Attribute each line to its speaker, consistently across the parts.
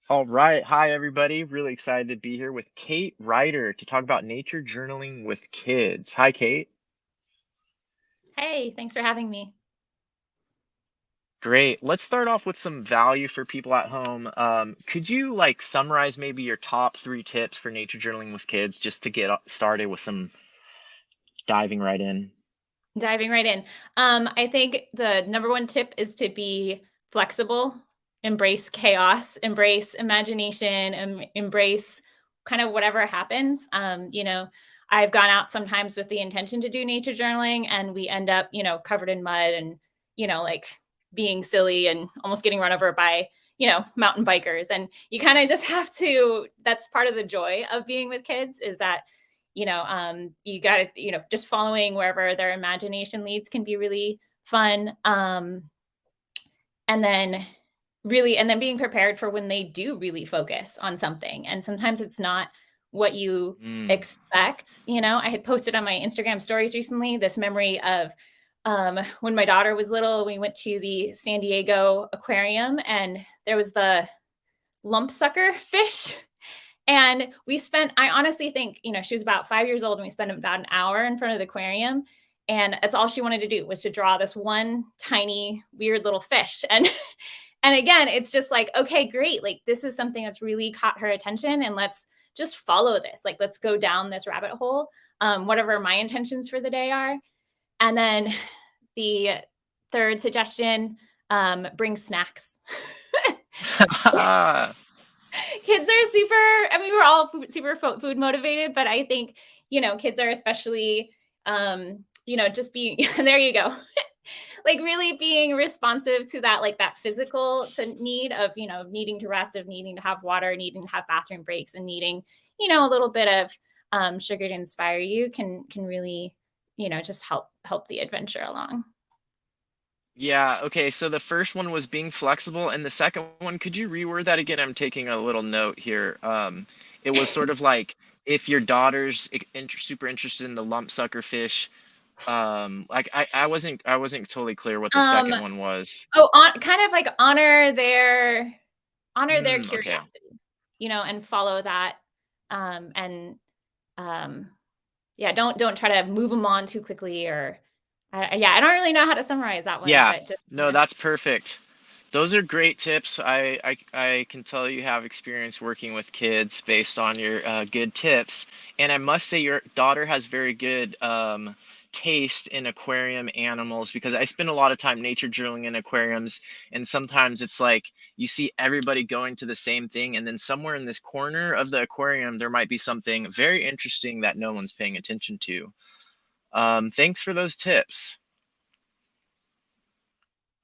Speaker 1: All right. Hi, everybody. Really excited to be here with Kate Ryder to talk about nature journaling with kids. Hi, Kate.
Speaker 2: Hey, thanks for having me.
Speaker 1: Great. Let's start off with some value for people at home. Could you summarize maybe your top three tips for nature journaling with kids just to get started with some diving right in?
Speaker 2: Diving right in. I think the number one tip is to be flexible, embrace chaos, embrace imagination, embrace kind of whatever happens. I've gone out sometimes with the intention to do nature journaling, and we end up, covered in mud and, like being silly and almost getting run over by, mountain bikers. And you kind of just have to, that's part of the joy of being with kids is that you got to, just following wherever their imagination leads can be really fun. And then and then being prepared for when they do really focus on something. And sometimes it's not what you
Speaker 1: Mm.
Speaker 2: expect. I had posted on my Instagram stories recently this memory of when my daughter was little, we went to the San Diego aquarium and there was the lump sucker fish. And I honestly think, she was about 5 years old and we spent about an hour in front of the aquarium. And that's all she wanted to do was to draw this one tiny, weird little fish. And, and again, it's just like, okay, great. Like, this is something that's really caught her attention. And let's just follow this. Like, let's go down this rabbit hole, whatever my intentions for the day are. And then the third suggestion, bring snacks. Kids are super, I mean, we're all super food motivated, but I think, kids are especially, just being, there you go. Like really being responsive to that, like that physical to need of, needing to rest, of needing to have water, needing to have bathroom breaks and needing, a little bit of sugar to inspire you can really, just help the adventure along.
Speaker 1: Yeah, okay. So the first one was being flexible, and the second one, could you reword that again? I'm taking a little note here. It was sort of like if your daughter's super interested in the lump sucker fish, I wasn't totally clear what the
Speaker 2: Um,
Speaker 1: second one was.
Speaker 2: kind of like honor their
Speaker 1: Okay.
Speaker 2: curiosity, and follow that. And um, yeah, don't try to move them on too quickly or, yeah, I don't really know how to summarize that one,
Speaker 1: Yeah,
Speaker 2: but just
Speaker 1: no, that's perfect. Those are great tips. I can tell you have experience working with kids based on your good tips. And I must say your daughter has very good taste in aquarium animals because I spend a lot of time nature drilling in aquariums, and sometimes it's like you see everybody going to the same thing, and then somewhere in this corner of the aquarium there might be something very interesting that no one's paying attention to. Thanks for those tips.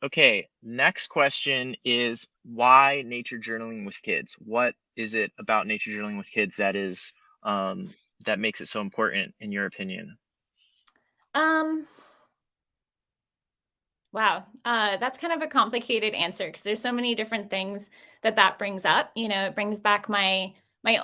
Speaker 1: Okay, next question is why nature journaling with kids? What is it about nature journaling with kids that makes it so important in your opinion?
Speaker 2: um wow, that's kind of a complicated answer because there's so many different things that brings up. It brings back my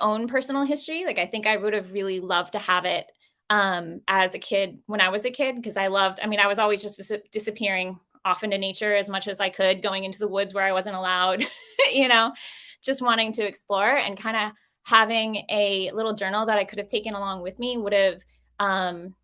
Speaker 2: own personal history. Like I think I would have really loved to have it as a kid when I was a kid because I mean, I was always just disappearing off into nature as much as I could, going into the woods where I wasn't allowed, you know, just wanting to explore and kind of having a little journal that I could have taken along with me would have um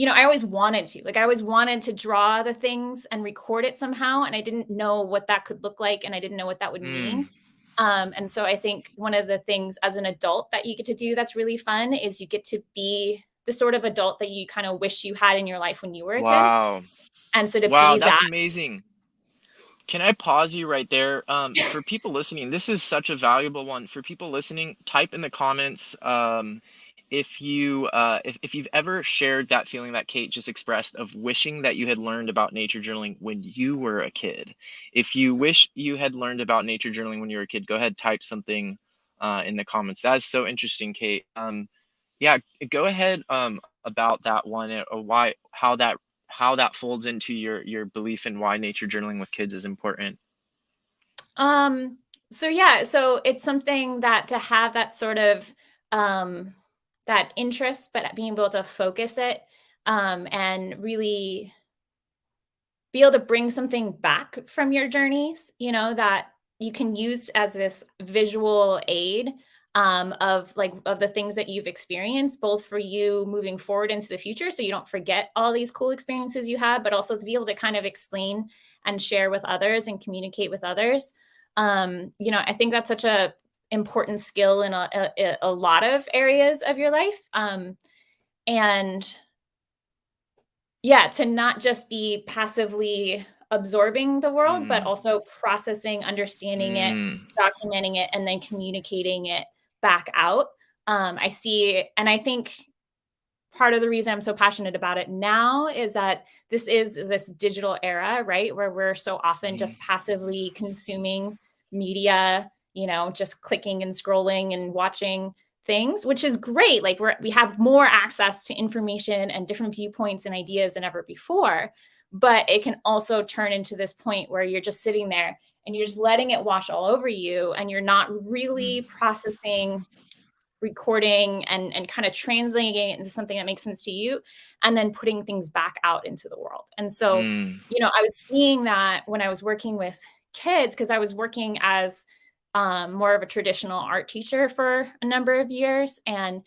Speaker 2: I always wanted to. Like, I always wanted to draw the things and record it somehow, and I didn't know what that could look like, and I didn't know what that would
Speaker 1: Mm,
Speaker 2: mean. And so I think one of the things as an adult that you get to do that's really fun is you get to be the sort of adult that you kind of wish you had in your life when you were a kid.
Speaker 1: wow.
Speaker 2: And so to
Speaker 1: Wow,
Speaker 2: be
Speaker 1: that's
Speaker 2: that.
Speaker 1: amazing. Can I pause you right there? For people listening, this is such a valuable one. For people listening, type in the comments if you've ever shared that feeling that Kate just expressed of wishing that you had learned about nature journaling when you were a kid. If you wish you had learned about nature journaling when you were a kid, go ahead, type something in the comments. That is so interesting, Kate. Yeah, go ahead about that one or why how that folds into your belief in why nature journaling with kids is important.
Speaker 2: Um, so yeah, so it's something that to have that sort of um that interest, but being able to focus it and really be able to bring something back from your journeys, that you can use as this visual aid of the things that you've experienced, both for you moving forward into the future, so you don't forget all these cool experiences you had, but also to be able to kind of explain and share with others and communicate with others. I think that's such a important skill in a lot of areas of your life. And yeah, to not just be passively absorbing the world, but also processing, understanding it, documenting it, and then communicating it back out. I see, and I think part of the reason I'm so passionate about it now is that this is this digital era, right? Where we're so often just passively consuming media, just clicking and scrolling and watching things, which is great. Like we have more access to information and different viewpoints and ideas than ever before. But it can also turn into this point where you're just sitting there and you're just letting it wash all over you, and you're not really processing, recording, and kind of translating it into something that makes sense to you, and then putting things back out into the world. And so, I was seeing that when I was working with kids, because I was working as more of a traditional art teacher for a number of years. And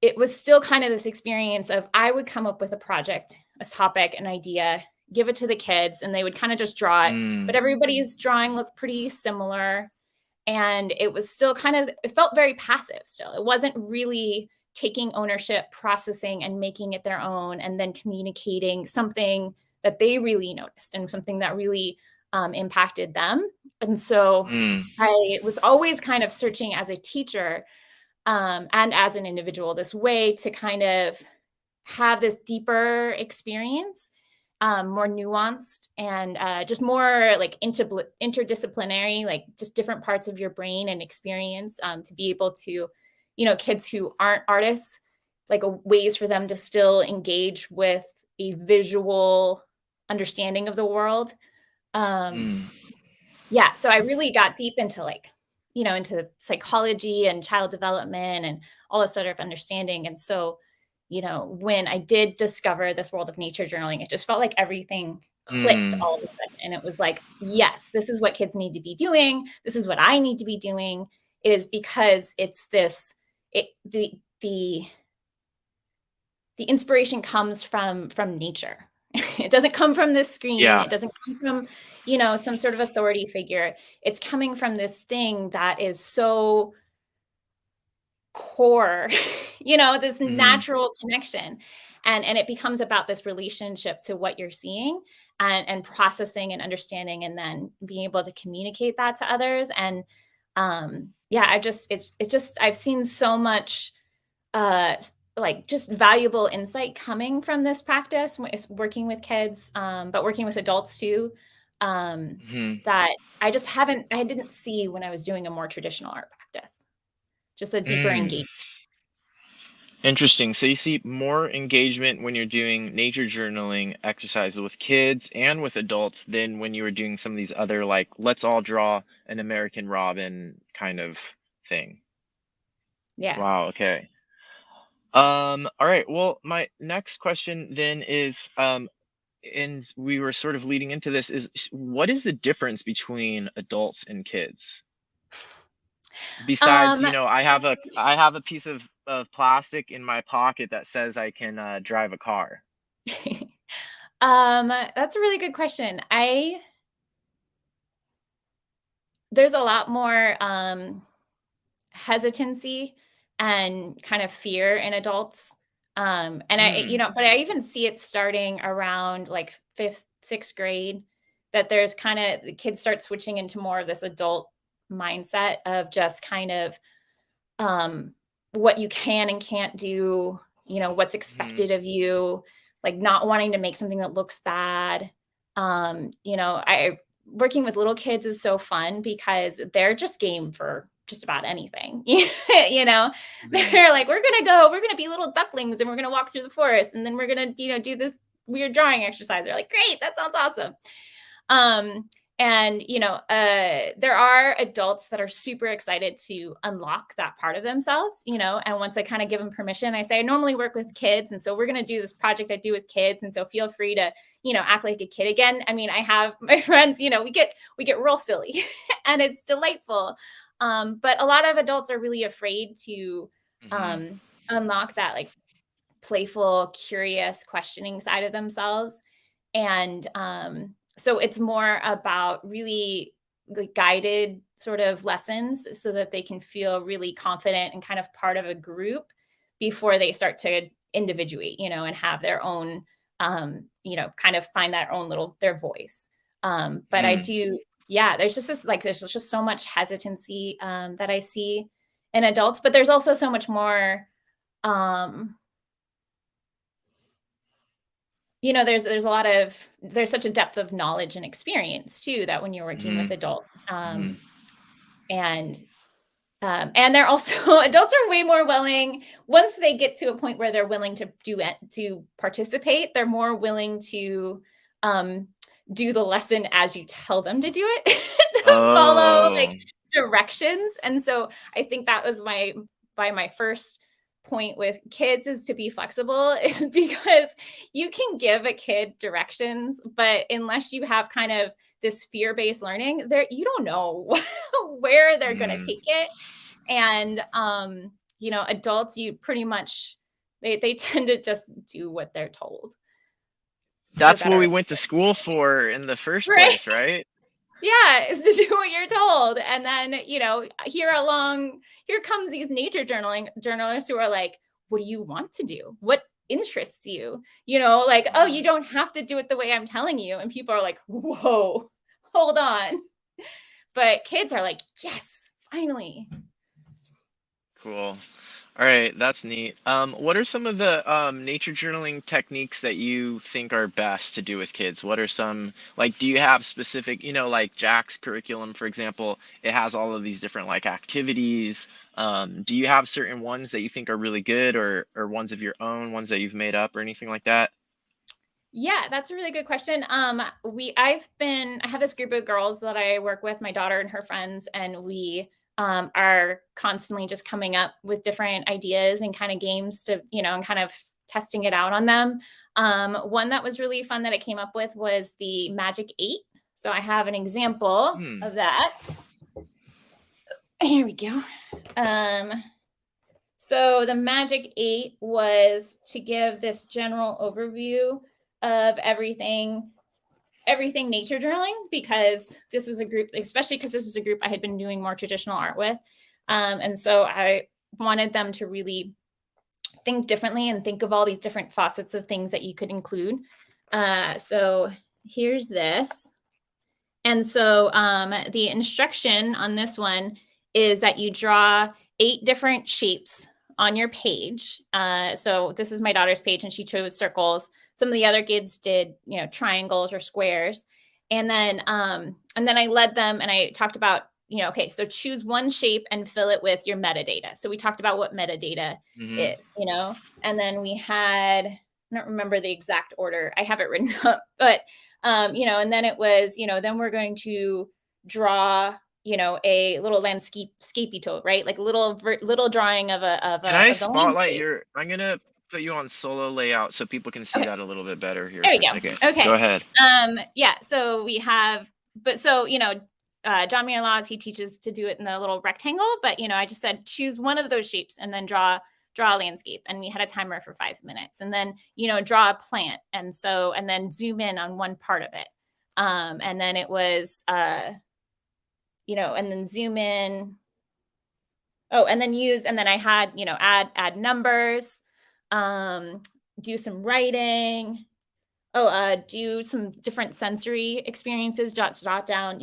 Speaker 2: it was still kind of this experience of, I would come up with a project, a topic, an idea, give it to the kids, and they would kind of just draw it. But everybody's drawing looked pretty similar. And it was still it felt very passive still. It wasn't really taking ownership, processing, and making it their own, and then communicating something that they really noticed and something that really impacted them. And so I was always kind of searching as a teacher and as an individual, this way to kind of have this deeper experience, more nuanced, and just more like interdisciplinary, like just different parts of your brain and experience, to be able to, kids who aren't artists, like ways for them to still engage with a visual understanding of the world. Yeah, so I really got deep into into psychology and child development and all this sort of understanding. And so, when I did discover this world of nature journaling, it just felt like everything clicked all of a sudden. And it was like, yes, this is what kids need to be doing. This is what I need to be doing, is because it's the inspiration comes from nature. It doesn't come from this screen.
Speaker 1: Yeah.
Speaker 2: It doesn't come from, some sort of authority figure. It's coming from this thing that is so core, this natural connection. And it becomes about this relationship to what you're seeing, and processing and understanding, and then being able to communicate that to others. And I've seen so much just valuable insight coming from this practice, working with kids, but working with adults too, that I didn't see when I was doing a more traditional art practice, just a deeper engagement.
Speaker 1: Interesting. So you see more engagement when you're doing nature journaling exercises with kids and with adults than when you were doing some of these other, like, let's all draw an American Robin kind of thing.
Speaker 2: Yeah.
Speaker 1: Wow. Okay. All right. Well, my next question then is, and we were sort of leading into this, is what is the difference between adults and kids? Besides, I have a piece of plastic in my pocket that says I can drive a car.
Speaker 2: That's a really good question. There's a lot more hesitancy and kind of fear in adults. And but I even see it starting around like 5th, 6th grade, that there's the kids start switching into more of this adult mindset of just kind of what you can and can't do, what's expected of you, like not wanting to make something that looks bad. Working with little kids is so fun because they're just game for just about anything. They're like, we're gonna be little ducklings and we're gonna walk through the forest, and then we're gonna do this weird drawing exercise. They're like, great, that sounds awesome. And, there are adults that are super excited to unlock that part of themselves, and once I kind of give them permission, I say, I normally work with kids. And so we're going to do this project I do with kids. And so feel free to, act like a kid again. I mean, I have my friends, we get real silly and it's delightful. But a lot of adults are really afraid to unlock that like playful, curious, questioning side of themselves. And so it's more about really like guided sort of lessons so that they can feel really confident and kind of part of a group before they start to individuate, and have their own, kind of find their own their voice. But I do, yeah, there's just so much hesitancy that I see in adults, but there's also so much more, there's such a depth of knowledge and experience too, that when you're working with adults, and they're also adults are way more willing once they get to a point where they're willing to to participate. They're more willing to do the lesson as you tell them to do it, to follow like directions. And so I think that was my first point with kids, is to be flexible, is because you can give a kid directions, but unless you have kind of this fear-based learning there, you don't know where they're going to take it. And adults, you pretty much they tend to just do what they're told.
Speaker 1: That's what we went to school for in the first place, right?
Speaker 2: Yeah, is to do what you're told. And then, here comes these nature journalists who are like, what do you want to do? What interests you? Like, oh, you don't have to do it the way I'm telling you. And people are like, whoa, hold on. But kids are like, yes, finally.
Speaker 1: Cool. All right, that's neat. What are some of the nature journaling techniques that you think are best to do with kids? What are some, like, do you have specific, like Jack's curriculum, for example, it has all of these different like activities. Do you have certain ones that you think are really good, or ones of your own, ones that you've made up or anything like that?
Speaker 2: Yeah, that's a really good question. I have this group of girls that I work with, my daughter and her friends, and we are constantly just coming up with different ideas and kind of games to, and kind of testing it out on them. One that was really fun that I came up with was the Magic 8. So I have an example of that. Here we go. So the Magic 8 was to give this general overview of everything nature journaling, because this was a group, especially because this was a group I had been doing more traditional art with. And so I wanted them to really think differently and think of all these different facets of things that you could include. So here's this. And so the instruction on this one is that you draw 8 different shapes on your page. So this is my daughter's page, and she chose circles. Some of the other kids did, triangles or squares. And then I led them and I talked about, okay, so choose one shape and fill it with your metadata. So we talked about what metadata is, and then we had, I don't remember the exact order. I have it written up, but, and then it was, then we're going to draw, a little landscapey tool, right? Like a little drawing of a.
Speaker 1: Can I spotlight I'm going to put you on solo layout so people can see that a little bit better here.
Speaker 2: There we go. Okay.
Speaker 1: Go ahead.
Speaker 2: Yeah. So we have, John Mayer Laws, he teaches to do it in the little rectangle, but, I just said, choose one of those shapes and then draw a landscape. And we had a timer for 5 minutes, and then, draw a plant. And then zoom in on one part of it. And then it was, and then zoom in. Oh, and then I had, add numbers, do some writing. Do some different sensory experiences, jot down,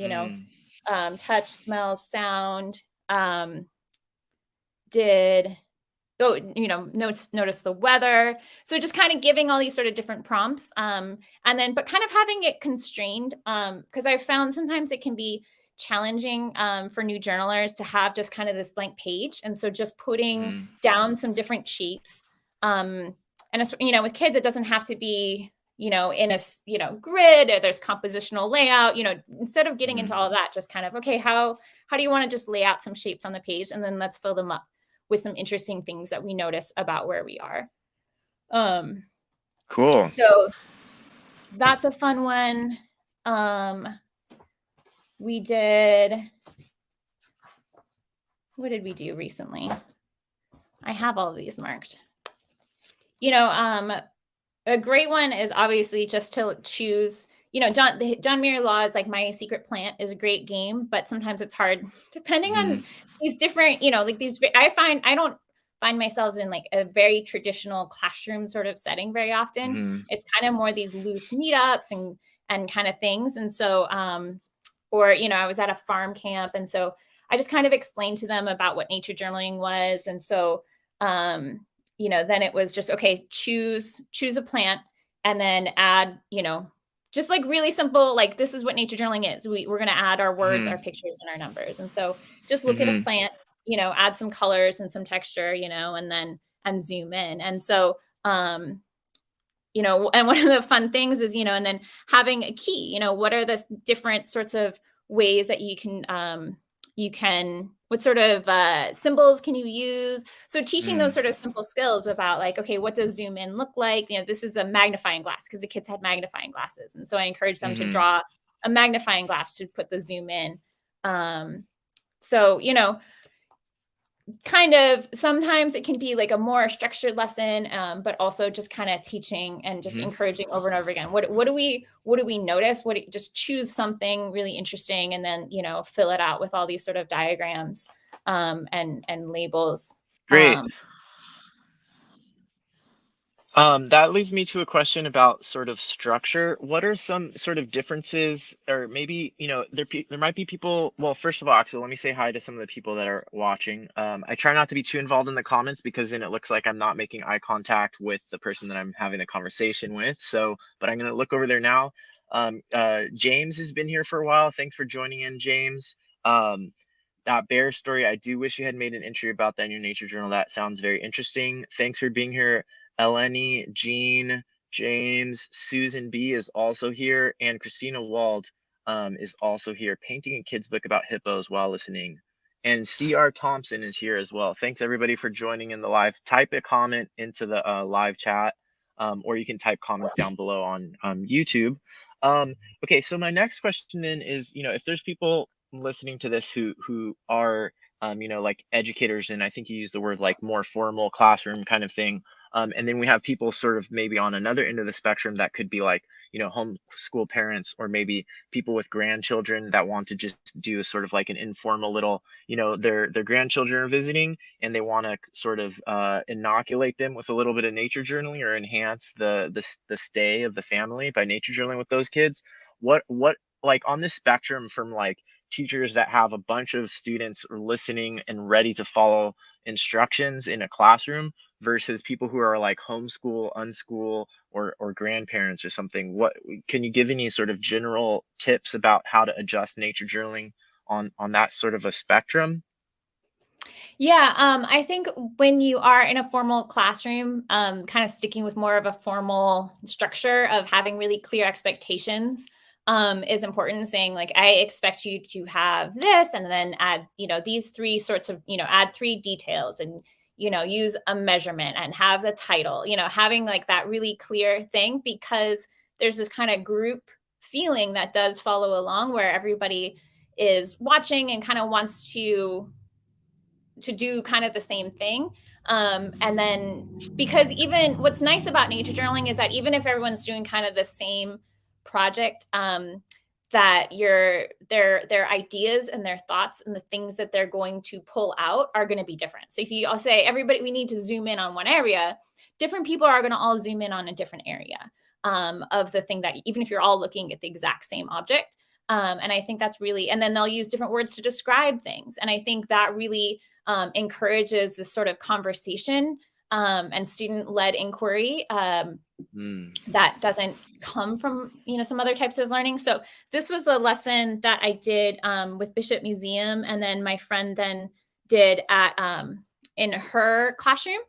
Speaker 2: touch, smell, sound, notice the weather. So just kind of giving all these sort of different prompts. But kind of having it constrained, because I've found sometimes it can be challenging for new journalers to have just kind of this blank page. And so just putting down some different shapes. And with kids, it doesn't have to be you know, in a, you know, grid, or there's compositional layout, you know, instead of getting into all of that, just kind of, okay, how do you want to just lay out some shapes on the page, and then let's fill them up with some interesting things that we notice about where we are.
Speaker 1: Cool.
Speaker 2: So that's a fun one. We did, what did we do recently? I have all of these marked. You know, a great one is obviously just to choose, you know, John Muir Law is like My Secret Plant is a great game, but sometimes it's hard depending on these different, you know, like these, I don't find myself in like a very traditional classroom sort of setting very often. It's kind of more these loose meetups and kind of things. And so, or, you know, I was at a farm camp, and so I just kind of explained to them about what nature journaling was. And so, you know, then it was just, okay, choose a plant, and then add, you know, just like really simple, like this is what nature journaling is. We're going to add our words, our pictures, and our numbers. And so just look at a plant, you know, add some colors and some texture, you know, and zoom in. And so, you know, and one of the fun things is, you know, and then having a key, you know, what are the different sorts of ways that you can, what sort of symbols can you use? So teaching those sort of simple skills about like, okay, what does zoom in look like? You know, this is a magnifying glass, because the kids had magnifying glasses. And so I encouraged them to draw a magnifying glass to put the zoom in. So, you know, kind of sometimes it can be like a more structured lesson, but also just kind of teaching and just encouraging over and over again. What do we notice? Just choose something really interesting, and then, you know, fill it out with all these sort of diagrams and labels.
Speaker 1: Great. That leads me to a question about sort of structure. What are some sort of differences, or maybe, you know, there might be people, well, first of all, actually, let me say hi to some of the people that are watching. I try not to be too involved in the comments, because then it looks like I'm not making eye contact with the person that I'm having the conversation with. So, but I'm going to look over there now. James has been here for a while. Thanks for joining in, James. That bear story, I do wish you had made an entry about that in your nature journal. That sounds very interesting. Thanks for being here. Eleni, Jean, James, Susan B is also here, and Christina Wald is also here, painting a kid's book about hippos while listening. And C.R. Thompson is here as well. Thanks everybody for joining in the live. Type a comment into the live chat, or you can type comments down below on YouTube. Okay, so my next question then is, you know, if there's people listening to this who are you know, like educators, and I think you used the word like more formal classroom kind of thing. And then we have people sort of maybe on another end of the spectrum that could be like, you know, homeschool parents, or maybe people with grandchildren that want to just do a sort of like an informal little, you know, their grandchildren are visiting, and they want to sort of inoculate them with a little bit of nature journaling, or enhance the stay of the family by nature journaling with those kids. What like on this spectrum, from like teachers that have a bunch of students listening and ready to follow instructions in a classroom, versus people who are like homeschool, unschool, or grandparents or something, what can you give any sort of general tips about how to adjust nature journaling on that sort of a spectrum?
Speaker 2: Yeah, I think when you are in a formal classroom, kind of sticking with more of a formal structure of having really clear expectations is important. Saying like, I expect you to have this, and then add, you know, these three sorts of, you know, add 3 details, and, you know, use a measurement and have the title, you know, having like that really clear thing, because there's this kind of group feeling that does follow along, where everybody is watching and kind of wants to do kind of the same thing. And then, because even what's nice about nature journaling is that even if everyone's doing kind of the same project, that their ideas and their thoughts and the things that they're going to pull out are going to be different. So if you all say, everybody, we need to zoom in on one area, different people are going to all zoom in on a different area of the thing, that even if you're all looking at the exact same object. And I think that's really, and then they'll use different words to describe things. And I think that really encourages this sort of conversation and student-led inquiry that doesn't come from, you know, some other types of learning. So this was the lesson that I did with Bishop Museum, and then my friend then did at in her classroom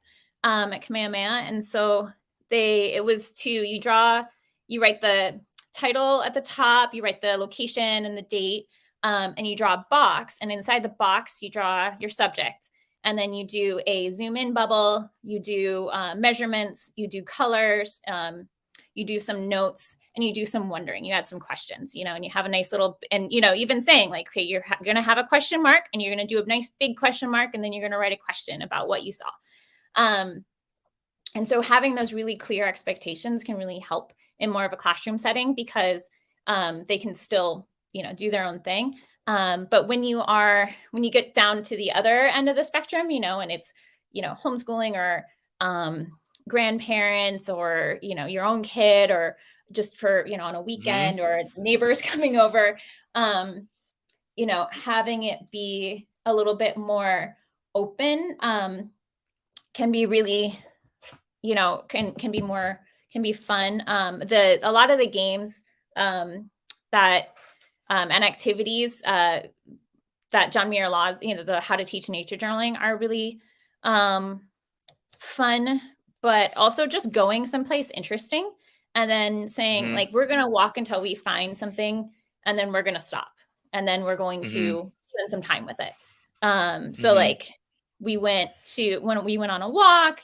Speaker 2: at Kamehameha. And so it was you draw you write the title at the top, you write the location and the date, and you draw a box. And inside the box, you draw your subject. And then you do a zoom in bubble, you do measurements, you do colors, you do some notes, and you do some wondering. You add some questions, you know, and you have a nice little, and, you know, even saying like, okay, you're going to have a question mark, and you're going to do a nice big question mark, and then you're going to write a question about what you saw. And so having those really clear expectations can really help in more of a classroom setting, because they can still, you know, do their own thing. But when you get down to the other end of the spectrum, you know, and it's, you know, homeschooling or grandparents, or, you know, your own kid, or just for, you know, on a weekend, or neighbors coming over, you know, having it be a little bit more open can be really, you know, can be fun. A lot of the games that and activities that John Muir Law's, you know, the How to Teach Nature Journaling are really fun, but also just going someplace interesting and then saying like, we're going to walk until we find something, and then we're going to stop, and then we're going to spend some time with it. So like we went on a walk,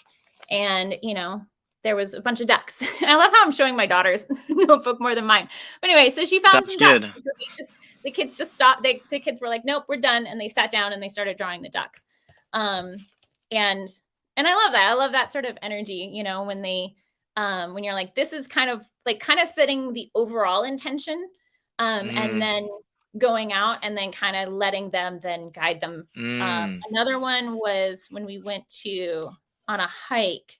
Speaker 2: and, you know, there was a bunch of ducks. I love how I'm showing my daughter's notebook more than mine. But anyway, so she found some ducks. So the kids just stopped. The kids were like, nope, we're done. And they sat down and they started drawing the ducks. And I love that. I love that sort of energy, you know, when when you're like, this is kind of setting the overall intention, and then going out and then kind of letting them then guide them. Another one was when we went on a hike,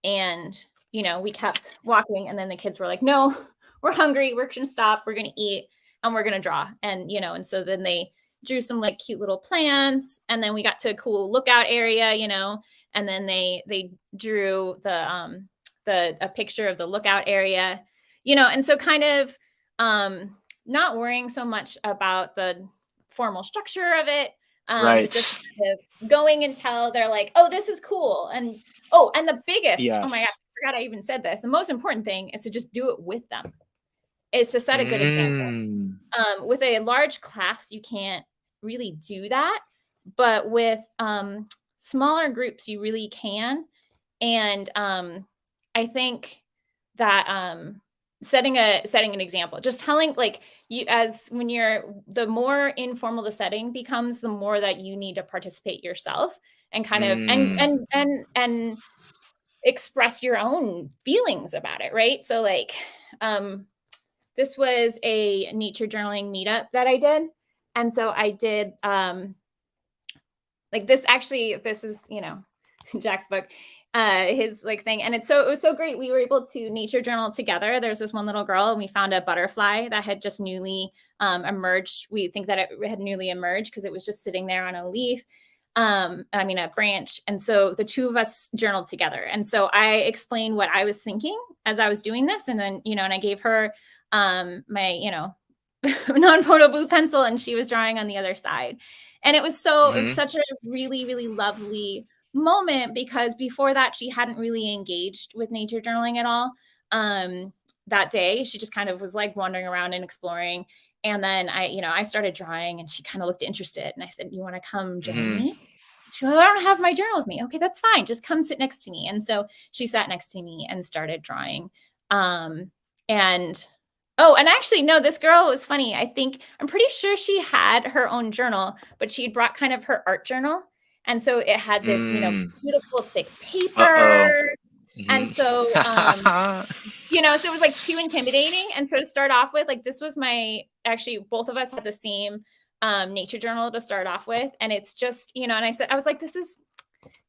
Speaker 2: and, you know, we kept walking, and then the kids were like, no, we're hungry. We're going to stop. We're going to eat, and we're going to draw. And, you know, and so then they drew some like cute little plants, and then we got to a cool lookout area, you know, and then they drew a picture of the lookout area, you know, and so kind of not worrying so much about the formal structure of it, but just kind of going until they're like, oh, this is cool. And the biggest, oh my gosh, I forgot I even said this. The most important thing is to just do it with them. Is to set a good example. With a large class, you can't really do that, but with smaller groups, you really can. And I think that setting an example, just telling, like, the more informal the setting becomes, the more that you need to participate yourself and kind of and express your own feelings about it, right? So like this was a nature journaling meetup that I did. And so I did like this is, you know, Jack's book, his like thing. And it was so great. We were able to nature journal together. There's this one little girl, and we found a butterfly that had just newly emerged. We think that it had newly emerged because it was just sitting there on a leaf. A branch. And so the two of us journaled together. And so I explained what I was thinking as I was doing this. And then, you know, and I gave her my, you know, non-photo blue pencil, and she was drawing on the other side. And it was it was such a really, really lovely moment, because before that, she hadn't really engaged with nature journaling at all. That day, she just kind of was like wandering around and exploring. And then I started drawing, and she kind of looked interested, and I said, you want to come join me? She said, I don't have my journal with me. Okay, that's fine. Just come sit next to me. And so she sat next to me and started drawing. And actually, no, this girl was funny. I'm pretty sure she had her own journal, but she had brought kind of her art journal. And so it had this, you know, beautiful thick paper. And so, you know, so it was like too intimidating. And so to start off with, like, this was both of us had the same nature journal to start off with. And it's just, you know, and I was like, this is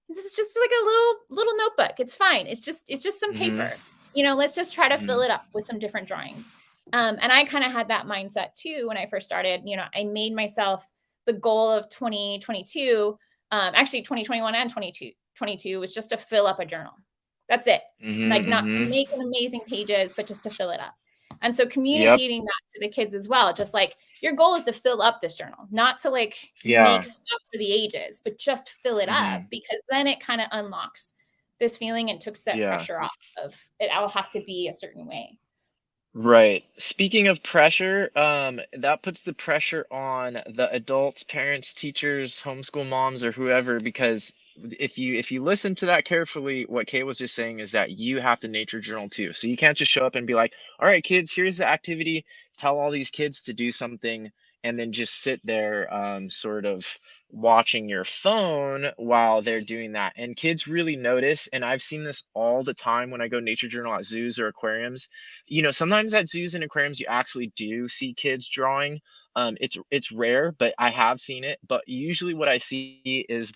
Speaker 2: just like a little notebook. It's fine. It's just some paper, you know, let's just try to fill it up with some different drawings. And I kind of had that mindset too when I first started. You know, I made myself the goal of 2022, actually 2021 and 2022 was just to fill up a journal. That's it. Like, not to make an amazing pages, but just to fill it up. And so communicating that to the kids as well, just like, your goal is to fill up this journal, not to like make stuff for the ages, but just fill it up, because then it kind of unlocks this feeling and took that
Speaker 1: Yeah.
Speaker 2: pressure off of it all has to be a certain way.
Speaker 1: Right. Speaking of pressure, that puts the pressure on the adults, parents, teachers, homeschool moms, or whoever, because if you listen to that carefully, what Kate was just saying is that you have to nature journal too. So you can't just show up and be like, all right, kids, here's the activity, tell all these kids to do something, and then just sit there, sort of watching your phone while they're doing that. And kids really notice, and I've seen this all the time when I go nature journal at zoos or aquariums. Sometimes at zoos and aquariums you actually do see kids drawing. It's rare, but I have seen it. But usually what I see is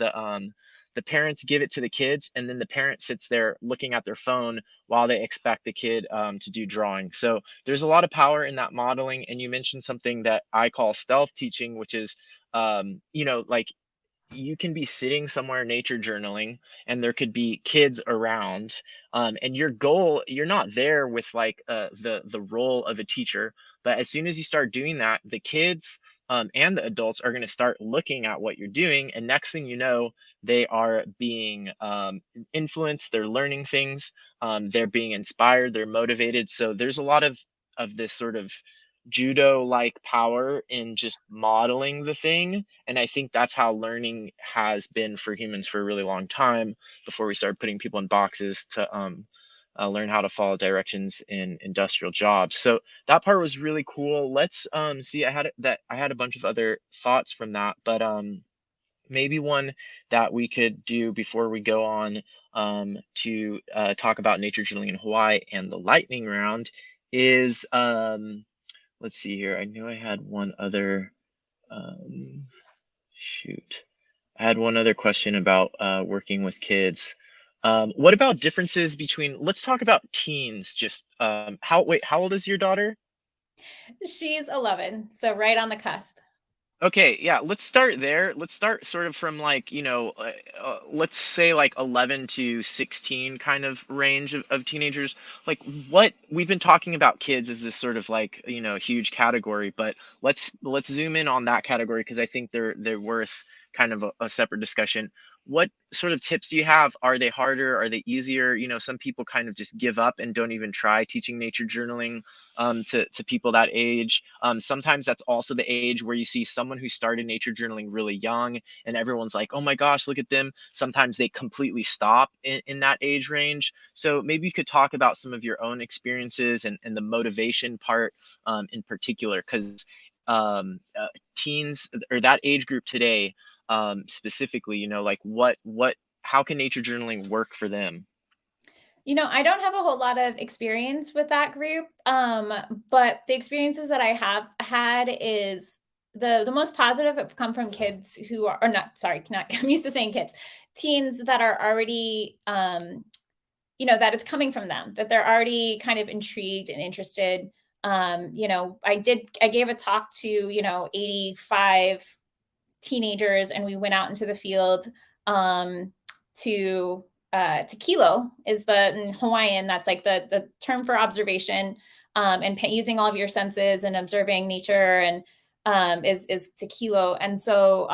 Speaker 1: the parents give it to the kids, and then the parent sits there looking at their phone while they expect the kid to do drawing. So there's a lot of power in that modeling. And you mentioned something that I call stealth teaching, which is like you can be sitting somewhere nature journaling and there could be kids around, and your goal, you're not there with like the role of a teacher, but as soon as you start doing that, the kids and the adults are going to start looking at what you're doing, and next thing you know, they are being influenced, they're learning things, they're being inspired, they're motivated. So there's a lot of this sort of judo like power in just modeling the thing. And I think that's how learning has been for humans for a really long time, before we started putting people in boxes to learn how to follow directions in industrial jobs. So that part was really cool. Let's see, I had a bunch of other thoughts from that, but maybe one that we could do before we go on to talk about nature journaling in Hawaii and the lightning round is let's see here. I knew I had one other shoot. I had one other question about working with kids. What about differences between, let's talk about teens. Just how old is your daughter?
Speaker 2: She's 11, so right on the cusp.
Speaker 1: Okay, yeah, let's start there. Let's start sort of from like, let's say like 11 to 16 kind of range of teenagers. Like, what we've been talking about kids is this sort of like, huge category, but let's zoom in on that category because I think they're worth kind of a separate discussion. What sort of tips do you have? Are they harder? Are they easier? Some people kind of just give up and don't even try teaching nature journaling to people that age. Sometimes that's also the age where you see someone who started nature journaling really young and everyone's like, oh my gosh, look at them. Sometimes they completely stop in that age range. So maybe you could talk about some of your own experiences and the motivation part in particular, because teens or that age group today specifically, like how can nature journaling work for them?
Speaker 2: I don't have a whole lot of experience with that group, but the experiences that I have had is the most positive have come from kids who are, or not, sorry, not, I'm used to saying kids, teens that are already, that it's coming from them, that they're already kind of intrigued and interested. I gave a talk to, 85 teenagers, and we went out into the field to kilo is the in Hawaiian. That's like the term for observation, and using all of your senses and observing nature, and is to kilo. And so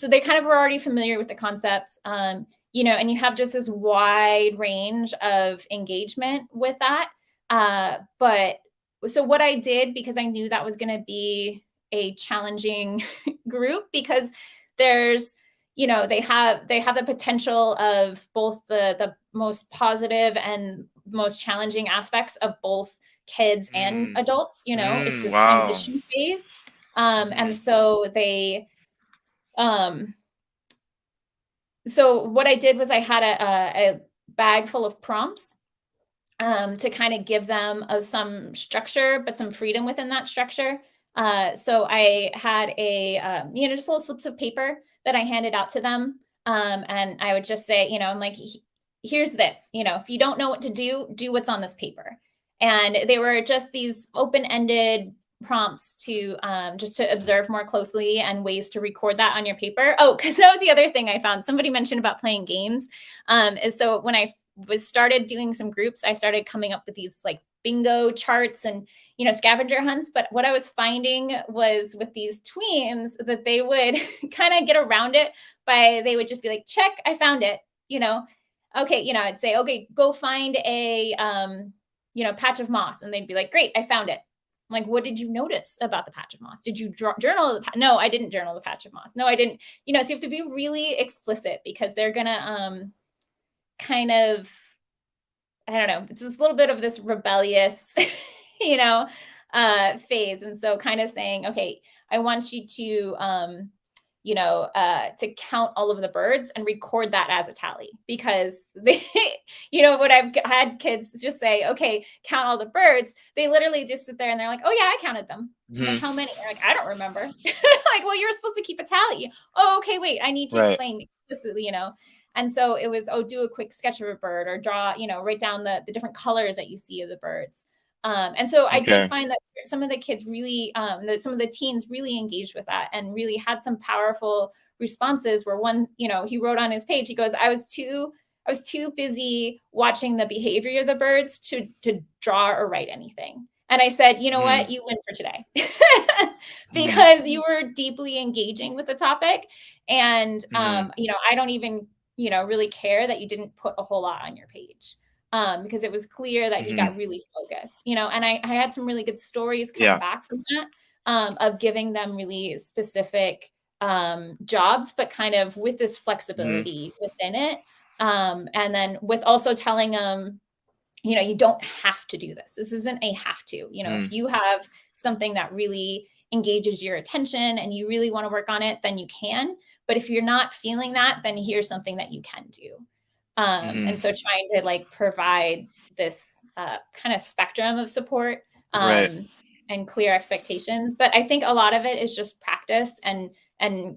Speaker 2: they kind of were already familiar with the concept, and you have just this wide range of engagement with that. But so what I did, because I knew that was going to be a challenging group, because there's they have the potential of both the most positive and most challenging aspects of both kids and
Speaker 1: Mm,
Speaker 2: adults. It's this
Speaker 1: wow.
Speaker 2: transition phase,
Speaker 1: Mhm.
Speaker 2: and so they um so what I did was I had a bag full of prompts, to kind of give them some structure, but some freedom within that structure. So I had just little slips of paper that I handed out to them. And I would just say, I'm like, here's this, if you don't know what to do what's on this paper. And they were just these open-ended prompts to just to observe more closely, and ways to record that on your paper. Oh, because that was the other thing I found. Somebody mentioned about playing games. Is so when I was started doing some groups, I started coming up with these like bingo charts and scavenger hunts. But what I was finding was with these tweens that they would kind of get around it by, they would just be like, check, I found it, okay, you know, I'd say, okay, go find a, you know, patch of moss. And they'd be like, great, I found it. I'm like, what did you notice about the patch of moss? Did you journal the no, I didn't journal the patch of moss. No, I didn't. You know, so you have to be really explicit because they're gonna kind of, I don't know, it's this little bit of this rebellious, you know, phase. And so kind of saying, okay, I want you to you know, to count all of the birds and record that as a tally because they, you know, when I've had kids just say, okay, count all the birds, they literally just sit there and they're like, oh yeah, I counted them. I'm like, how many? They're like, I don't remember. Like, well, you were supposed to keep a tally. Oh, okay, wait, I need to
Speaker 1: Right.
Speaker 2: explain explicitly, you know. And so it was, oh, do a quick sketch of a bird or draw, you know, write down the different colors that you see of the birds. And so I did
Speaker 1: Okay.
Speaker 2: find that some of the kids really, some of the teens really engaged with that and really had some powerful responses where one, you know, he wrote on his page, he goes, I was too busy watching the behavior of the birds to draw or write anything. And I said, you know what, you win for today because you were deeply engaging with the topic. And, you know, I don't even, you know, really care that you didn't put a whole lot on your page. Because it was clear that he got really focused, you know, and I had some really good stories come back from that, of giving them really specific jobs, but kind of with this flexibility within it. And then with also telling them, you know, you don't have to do this. This isn't a have to, you know, if you have something that really engages your attention and you really want to work on it, then you can. But if you're not feeling that, then here's something that you can do. And so trying to like provide this kind of spectrum of support
Speaker 1: Right.
Speaker 2: and clear expectations. But I think a lot of it is just practice and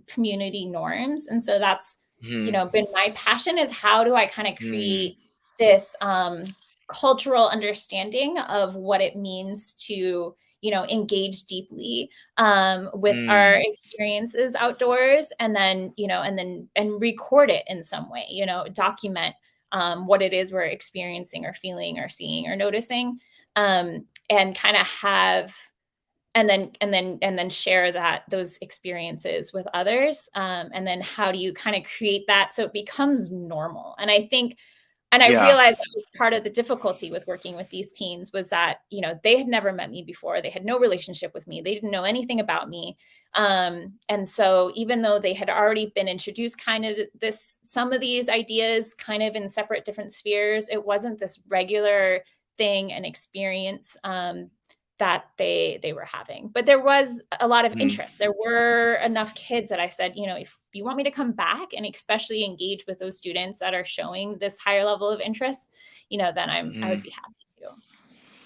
Speaker 2: community norms. And so that's, you know, been my passion is how do I kind of create this cultural understanding of what it means to, you know, engage deeply with our experiences outdoors and then, you know, and record it in some way, you know, document what it is we're experiencing or feeling or seeing or noticing, and kind of have and then share those experiences with others, and then how do you kind of create that so it becomes normal. And I think and I realized that was part of the difficulty with working with these teens was that, you know, they had never met me before. They had no relationship with me. They didn't know anything about me. And so even though they had already been introduced kind of some of these ideas kind of in separate different spheres, it wasn't this regular thing and experience that they were having. But there was a lot of interest. There were enough kids that I said, you know, if you want me to come back and especially engage with those students that are showing this higher level of interest, you know, then I would be happy to.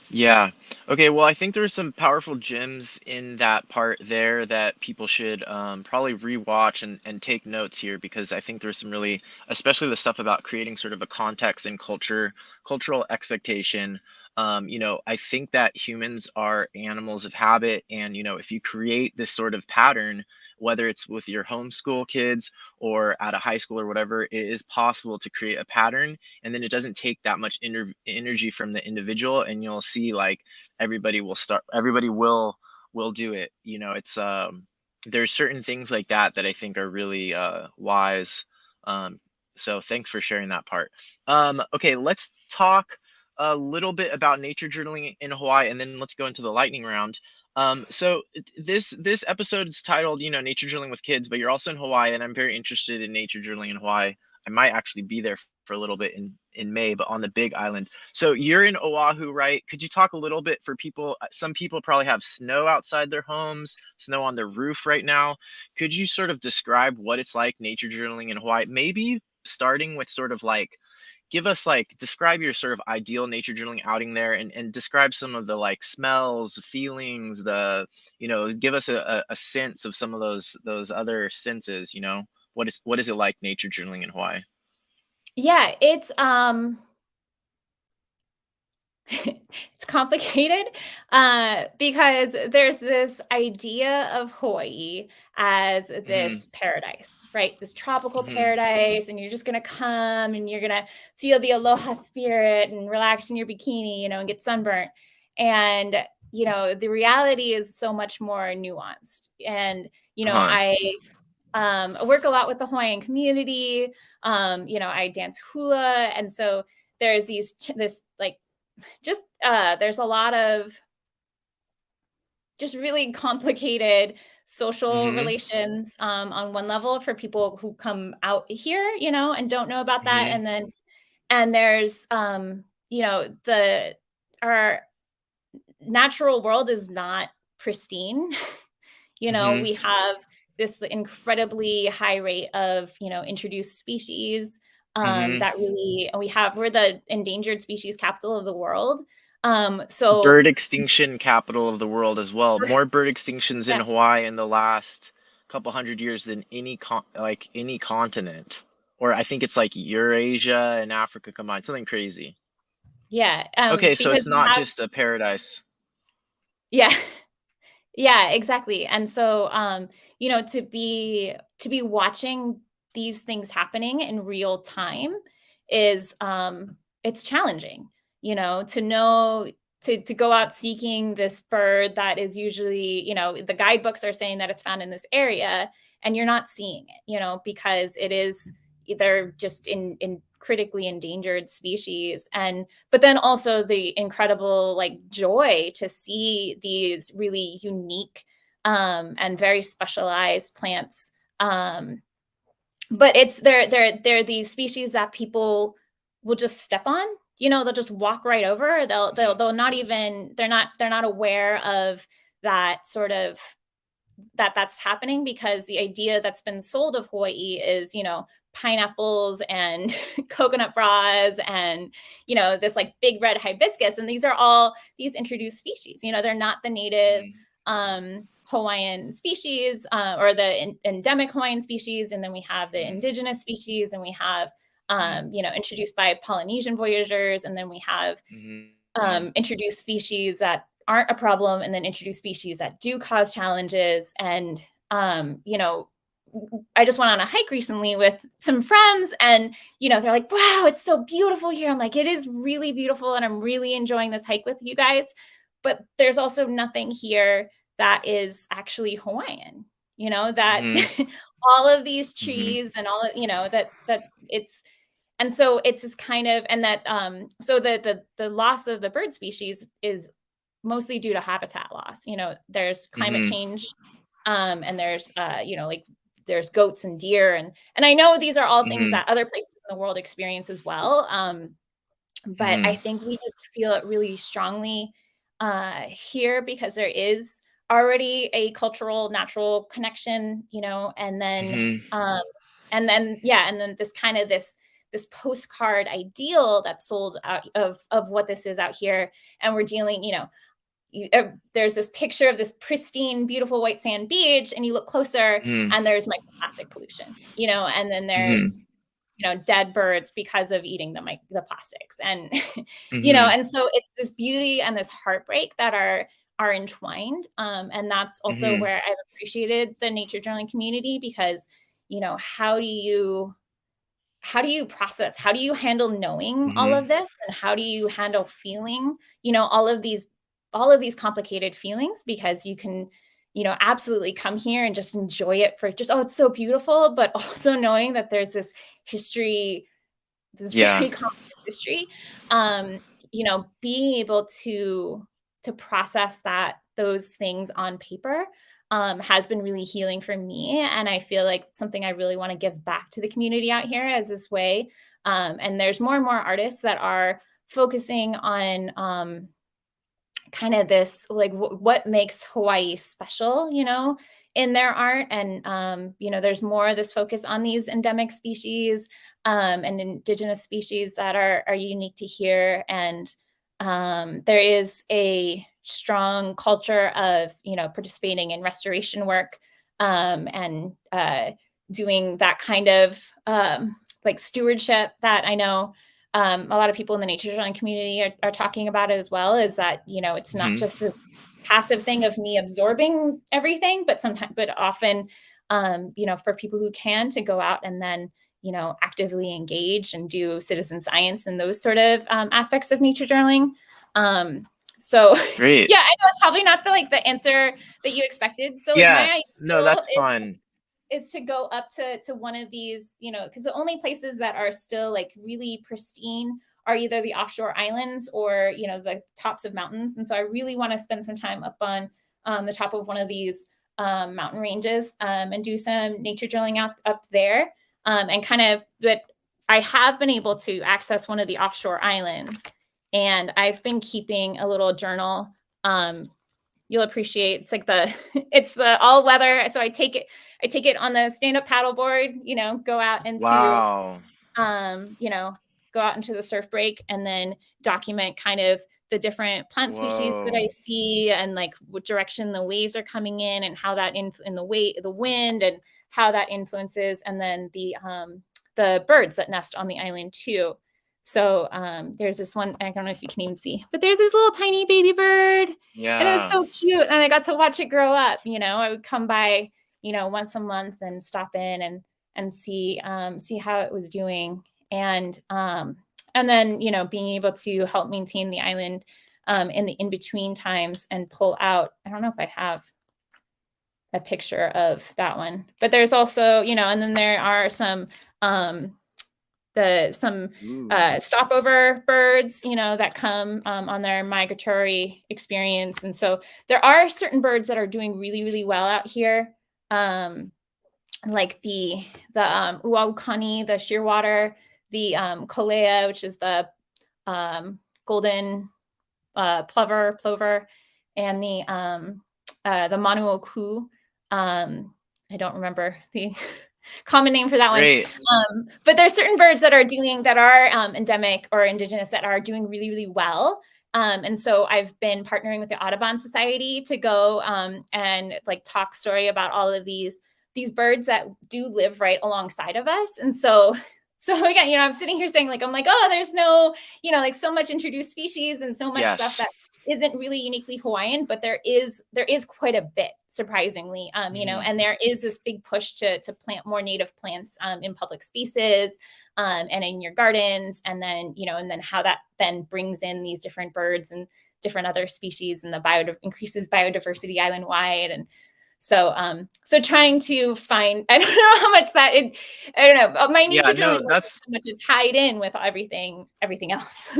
Speaker 1: Yeah. Okay. Well, I think there's some powerful gems in that part there that people should probably rewatch and take notes here because I think there's some really, especially the stuff about creating sort of a context and cultural expectation. You know, I think that humans are animals of habit, and you know, if you create this sort of pattern, whether it's with your homeschool kids or at a high school or whatever, it is possible to create a pattern and then it doesn't take that much energy from the individual and you'll see like everybody will do it, you know. It's there's certain things like that that I think are really wise. So thanks for sharing that part. Okay, let's talk a little bit about nature journaling in Hawaii and then let's go into the lightning round. So this episode is titled, you know, nature journaling with kids, but you're also in Hawaii and I'm very interested in nature journaling in Hawaii. I might actually be there for a little bit in May, but on the Big Island. So you're in Oahu, right? Could you talk a little bit for people? Some people probably have snow outside their homes, snow on their roof right now. Could you sort of describe what it's like nature journaling in Hawaii? Maybe starting with sort of like, describe your sort of ideal nature journaling outing there and describe some of the like smells, feelings, you know, give us a sense of some of those other senses, you know. What is it like nature journaling in Hawaii?
Speaker 2: Yeah, it's it's complicated because there's this idea of Hawaii as
Speaker 1: Mhm.
Speaker 2: this paradise, right? This tropical
Speaker 1: Mhm.
Speaker 2: paradise, and you're just gonna come and you're gonna feel the aloha spirit and relax in your bikini, you know, and get sunburnt. And you know, the reality is so much more nuanced. And you know,
Speaker 1: Uh-huh.
Speaker 2: I work a lot with the Hawaiian community. You know, I dance hula. And so there's there's a lot of just really complicated social
Speaker 1: Mm-hmm.
Speaker 2: relations on one level for people who come out here, you know, and don't know about that.
Speaker 1: Mm-hmm.
Speaker 2: And there's, you know, our natural world is not pristine. You know,
Speaker 1: Mm-hmm.
Speaker 2: we have this incredibly high rate of, you know, introduced species
Speaker 1: Mm-hmm.
Speaker 2: that really, we're the endangered species capital of the world. So
Speaker 1: Bird extinction capital of the world as well. More bird extinctions in
Speaker 2: yeah,
Speaker 1: Hawaii in the last couple hundred years than any continent. Or I think it's like Eurasia and Africa combined, something crazy.
Speaker 2: yeah,
Speaker 1: Okay, so
Speaker 2: because
Speaker 1: it's
Speaker 2: we
Speaker 1: not
Speaker 2: have,
Speaker 1: just a paradise.
Speaker 2: yeah, yeah, exactly. And so, you know, to be watching these things happening in real time is, it's challenging, you know, to go out seeking this bird that is usually, you know, the guidebooks are saying that it's found in this area and you're not seeing it, you know, because it is either just in critically endangered species. And but then also the incredible like joy to see these really unique and very specialized plants. But they're these species that people will just step on. You know, they'll just walk right over.
Speaker 1: Mm-hmm.
Speaker 2: They'll not even, they're not aware of that sort of, that's happening, because the idea that's been sold of Hawaii is, you know, pineapples and coconut bras and, you know, this like big red hibiscus. And these are all these introduced species. You know, they're not the native Hawaiian species or the endemic Hawaiian species. And then we have the
Speaker 1: Mm-hmm.
Speaker 2: indigenous species, and we have,
Speaker 1: Mm-hmm.
Speaker 2: you know, introduced by Polynesian voyagers. And then we have
Speaker 1: Mm-hmm.
Speaker 2: introduce species that aren't a problem, and then introduce species that do cause challenges. And you know, I just went on a hike recently with some friends, and you know, they're like, wow, it's so beautiful here. I'm like, it is really beautiful, and I'm really enjoying this hike with you guys, but there's also nothing here that is actually Hawaiian, you know, that
Speaker 1: Mm-hmm.
Speaker 2: all of these
Speaker 1: Mm-hmm.
Speaker 2: trees and all of, you know, that it's, and so it's this kind of, and that so the loss of the bird species is mostly due to habitat loss. You know, there's climate
Speaker 1: Mm-hmm.
Speaker 2: change, and there's you know, like there's goats and deer, and I know these are all things
Speaker 1: Mm-hmm.
Speaker 2: that other places in the world experience as well. But I
Speaker 1: Mm-hmm.
Speaker 2: think we just feel it really strongly here, because there is already a cultural natural connection, you know, and then yeah, and then this kind of this postcard ideal that's sold out of what this is out here. And we're dealing, you know, there's this picture of this pristine, beautiful white sand beach, and you look closer,
Speaker 1: Mm-hmm.
Speaker 2: and there's microplastic pollution, you know, and then
Speaker 1: Mm-hmm.
Speaker 2: there's, you know, dead birds because of eating the plastics, and you know,
Speaker 1: Mm-hmm.
Speaker 2: and so it's this beauty and this heartbreak that are entwined, and that's also
Speaker 1: Mm-hmm.
Speaker 2: where I've appreciated the nature journaling community, because you know, how do you process, how do you handle knowing all
Speaker 1: Mm-hmm.
Speaker 2: of this, and how do you handle feeling, you know, all of these complicated feelings, because you can, you know, absolutely come here and just enjoy it for just, oh, it's so beautiful, but also knowing that there's this history, this
Speaker 1: Yeah.
Speaker 2: very complex history. um you know, being able to process those things on paper has been really healing for me, and I feel like it's something I really want to give back to the community out here as this way. And there's more and more artists that are focusing on kind of this like what makes Hawaii special, you know, in their art. And you know, there's more of this focus on these endemic species and indigenous species that are unique to here. And there is a strong culture of, you know, participating in restoration work and doing that kind of like stewardship that I know a lot of people in the nature journaling community are talking about it as well, is that, you know, it's not
Speaker 1: Mm-hmm.
Speaker 2: just this passive thing of me absorbing everything, but sometimes, but often, you know, for people who can, to go out and then, you know, actively engage and do citizen science and those sort of aspects of nature journaling. So
Speaker 1: Great.
Speaker 2: yeah, I know it's probably not the answer that you expected. So like
Speaker 1: Yeah.
Speaker 2: my
Speaker 1: No,
Speaker 2: ideal
Speaker 1: that's
Speaker 2: is,
Speaker 1: fun.
Speaker 2: is to go up to one of these, you know, because the only places that are still like really pristine are either the offshore islands or, you know, the tops of mountains. And so I really want to spend some time up on the top of one of these mountain ranges and do some nature drilling out up there. And kind of, but I have been able to access one of the offshore islands, and I've been keeping a little journal. You'll appreciate, it's like it's the all weather. So I take it on the stand-up paddleboard, you know, go out into,
Speaker 1: Wow.
Speaker 2: you know, go out into the surf break and then document kind of the different plant species that I
Speaker 1: Whoa.
Speaker 2: see, and like what direction the waves are coming in, and how that in the wind, and how that influences, and then the birds that nest on the island too. So there's this one, I don't know if you can even see, but there's this little tiny baby bird, and it was
Speaker 1: Yeah.
Speaker 2: so cute, and I got to watch it grow up. You know, I would come by, you know, once a month and stop in and see how it was doing, and then, you know, being able to help maintain the island in the in-between times and pull out. I don't know if I have a picture of that one, but there's also, you know, and then there are some stopover birds, you know, that come on their migratory experience. And so there are certain birds that are doing really, really well out here. Like the uaukani, the shearwater, the kolea, which is the golden plover, and the manuoku. I don't remember the common name for that
Speaker 1: Great.
Speaker 2: one. But there's certain birds that are endemic or indigenous that are doing really, really well. And so I've been partnering with the Audubon Society to go and like talk story about all of these birds that do live right alongside of us. And so again, you know, I'm sitting here saying like, I'm like, oh, there's no, you know, like so much introduced species and so much stuff that isn't really uniquely Hawaiian, but there is quite a bit, surprisingly, you know, and there is this big push to plant more native plants in public spaces and in your gardens. And then, you know, and then how that then brings in these different birds and different other species, and increases biodiversity island wide. And so trying to find, I don't know how much I don't know, my nature drilling
Speaker 1: that's
Speaker 2: so much is tied in with everything else.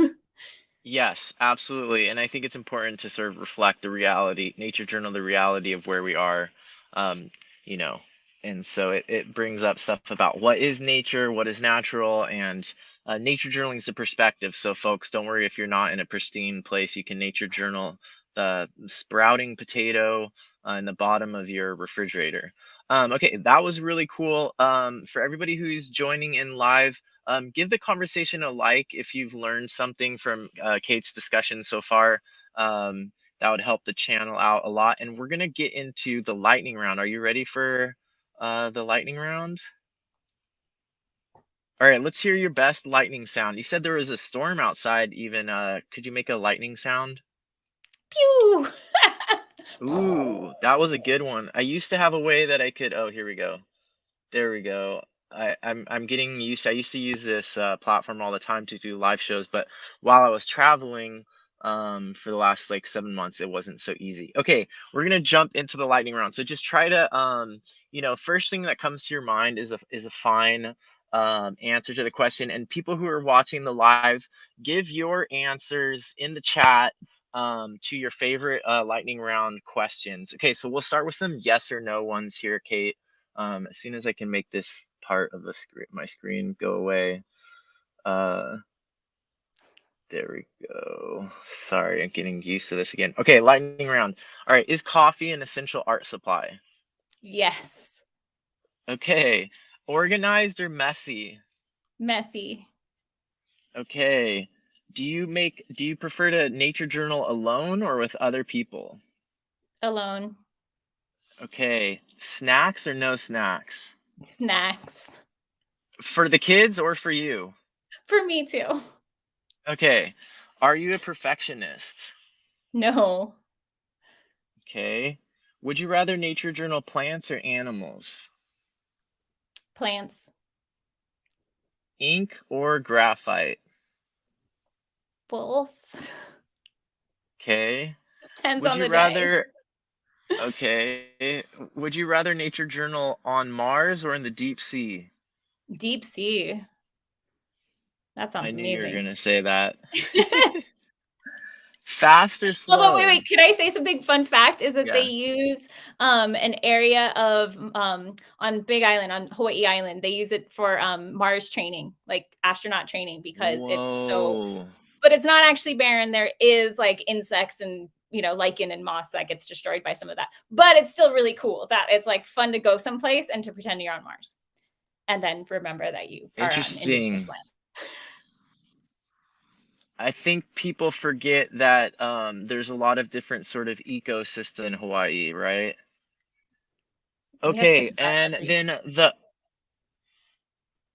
Speaker 1: Yes, absolutely. And I think it's important to sort of reflect the reality, nature journal, the reality of where we are, um, you know. And so it brings up stuff about what is nature, what is natural, and nature journaling is a perspective. So, folks, don't worry if you're not in a pristine place. You can nature journal the sprouting potato in the bottom of your refrigerator. Okay, that was really cool. For everybody who's joining in live, give the conversation a like if you've learned something from Kate's discussion so far. That would help the channel out a lot. And we're going to get into the lightning round. Are you ready for the lightning round? All right, let's hear your best lightning sound. You said there was a storm outside even. Could you make a lightning sound?
Speaker 2: Pew!
Speaker 1: Ooh, that was a good one. I used to have a way that I could. Oh, here we go. There we go. I'm getting used. I used to use this platform all the time to do live shows, but while I was traveling for the last like 7 months, it wasn't so easy. Okay, we're gonna jump into the lightning round. So just try to you know, first thing that comes to your mind is a fine answer to the question. And people who are watching the live, give your answers in the chat to your favorite lightning round questions. Okay, so we'll start with some yes or no ones here, Kate. As soon as I can make this part of the my screen go away. There we go. Sorry, I'm getting used to this again. Okay, lightning round. All right, is coffee an essential art supply?
Speaker 2: Yes.
Speaker 1: Okay, organized or messy?
Speaker 2: Messy.
Speaker 1: Okay, do you prefer to nature journal alone or with other people?
Speaker 2: Alone.
Speaker 1: Okay, snacks or no snacks?
Speaker 2: Snacks.
Speaker 1: For the kids or for you?
Speaker 2: For me too.
Speaker 1: Okay, are you a perfectionist?
Speaker 2: No.
Speaker 1: Okay. Would you rather nature journal plants or animals?
Speaker 2: Plants.
Speaker 1: Ink or graphite?
Speaker 2: Both.
Speaker 1: Okay.
Speaker 2: Depends
Speaker 1: Would
Speaker 2: on
Speaker 1: you
Speaker 2: the day.
Speaker 1: rather Okay. Would you rather nature journal on Mars or in the deep sea?
Speaker 2: Deep sea. That
Speaker 1: I
Speaker 2: sounds
Speaker 1: knew you were
Speaker 2: amazing.
Speaker 1: gonna say that. Fast or
Speaker 2: Although, wait,
Speaker 1: slow?
Speaker 2: wait, can I say something? Fun fact is that they
Speaker 1: Yeah.
Speaker 2: use an area of on Big Island, on Hawaii Island, they use it for Mars training, like astronaut training, because it's so,
Speaker 1: Whoa.
Speaker 2: but it's not actually barren. There is like insects and lichen and moss that gets destroyed by some of that, but it's still really cool that it's like fun to go someplace and to pretend you're on Mars and then remember that you are on indigenous
Speaker 1: Interesting.
Speaker 2: land.
Speaker 1: I think people forget that there's a lot of different sort of ecosystem in Hawaii, right?
Speaker 2: We have
Speaker 1: Okay,
Speaker 2: just about
Speaker 1: and
Speaker 2: every.
Speaker 1: then